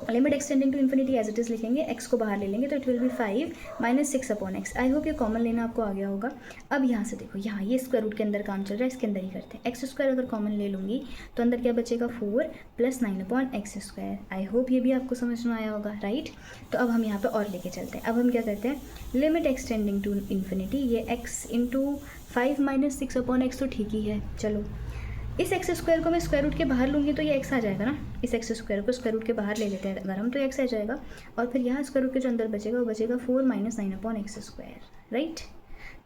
limit extending to infinity as it is लिखेंगे, x को बाहर ले लेंगे तो it will be 5 minus 6 upon x. I hope ये कॉमन लेना आपको आ गया होगा। अब यहाँ से देखो, यहाँ ये स्क्वायर रूट के अंदर काम चल रहा है, इसके अंदर ही करते हैं। एक्स स्क्वायर अगर कॉमन ले लूँगी तो अंदर क्या बचेगा 4 प्लस 9 अपॉन एक्स स्क्वायर। आई होप ये भी आपको समझ में आया होगा, राइट। तो अब हम यहाँ पर और लेके चलते हैं। अब हम क्या करते हैं, लिमिट एक्सटेंडिंग टू इन्फिनिटी, ये x into 5 minus 6 upon x तो ठीक ही है। चलो इस एक्स स्क्वायर को मैं स्क्वायर रूट के बाहर लूँगी तो ये एक्स आ जाएगा ना, इस एक्स स्क्वायर को स्क्वायर रूट के बाहर ले लेते हैं अगर हम, तो एक्स आ जाएगा। और फिर यहाँ स्क्वायर रूट के जो अंदर बचेगा वो बचेगा 4 minus 9 upon x square, right.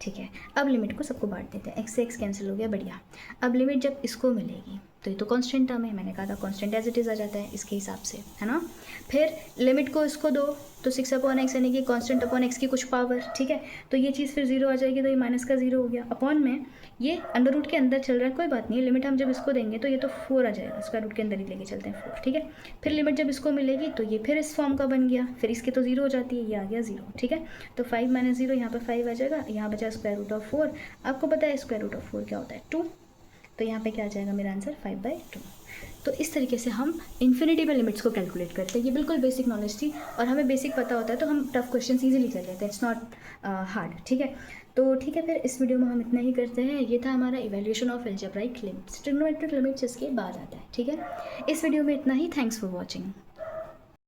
ठीक है, अब लिमिट को सबको बांट देते हैं, एक्स से एक्स कैंसिल हो गया, बढ़िया। अब लिमिट जब इसको मिलेगी तो ये तो कांस्टेंट टर्म है, मैंने कहा था कांस्टेंट एज इट इज़ आ जाता है इसके हिसाब से, है ना। फिर लिमिट को इसको दो तो 6 अपॉन एक्स यानी कि कांस्टेंट अपॉन एक्स की कुछ पावर, ठीक है। तो ये चीज़ फिर 0 आ जाएगी, तो ये माइनस का 0 हो गया। अपॉन में ये अंडर रूट के अंदर चल रहा है, कोई बात नहीं है, लिमिट हम जब इसको देंगे तो ये तो 4 आ जाएगा, स्क्वायर रूट के अंदर ही लेके चलते हैं 4, ठीक है। फिर लिमिट जब इसको मिलेगी तो ये फिर इस फॉर्म का बन गया, फिर इसकी तो 0 हो जाती है, ये आ गया 0, ठीक है। तो 5 माइनस 0 यहाँ पर 5 आ जाएगा, यहाँ बचा स्क्वायर रूट ऑफ 4। आपको पता है स्क्वायर रूट ऑफ 4 क्या होता है, 2। तो यहाँ पे क्या आ जाएगा मेरा आंसर 5/2। तो इस तरीके से हम इन्फिनिटी में लिमिट्स को कैलकुलेट करते हैं। ये बिल्कुल बेसिक नॉलेज थी और हमें बेसिक पता होता है तो हम टफ क्वेश्चन ईजिली कर लेते हैं, इट्स नॉट हार्ड, ठीक है। तो ठीक है, फिर इस वीडियो में हम इतना ही करते हैं। ये था हमारा evaluation of algebraic limits, trigonometric limits इसके बाद आता है, ठीक है। इस वीडियो में इतना ही, थैंक्स फॉर वॉचिंग।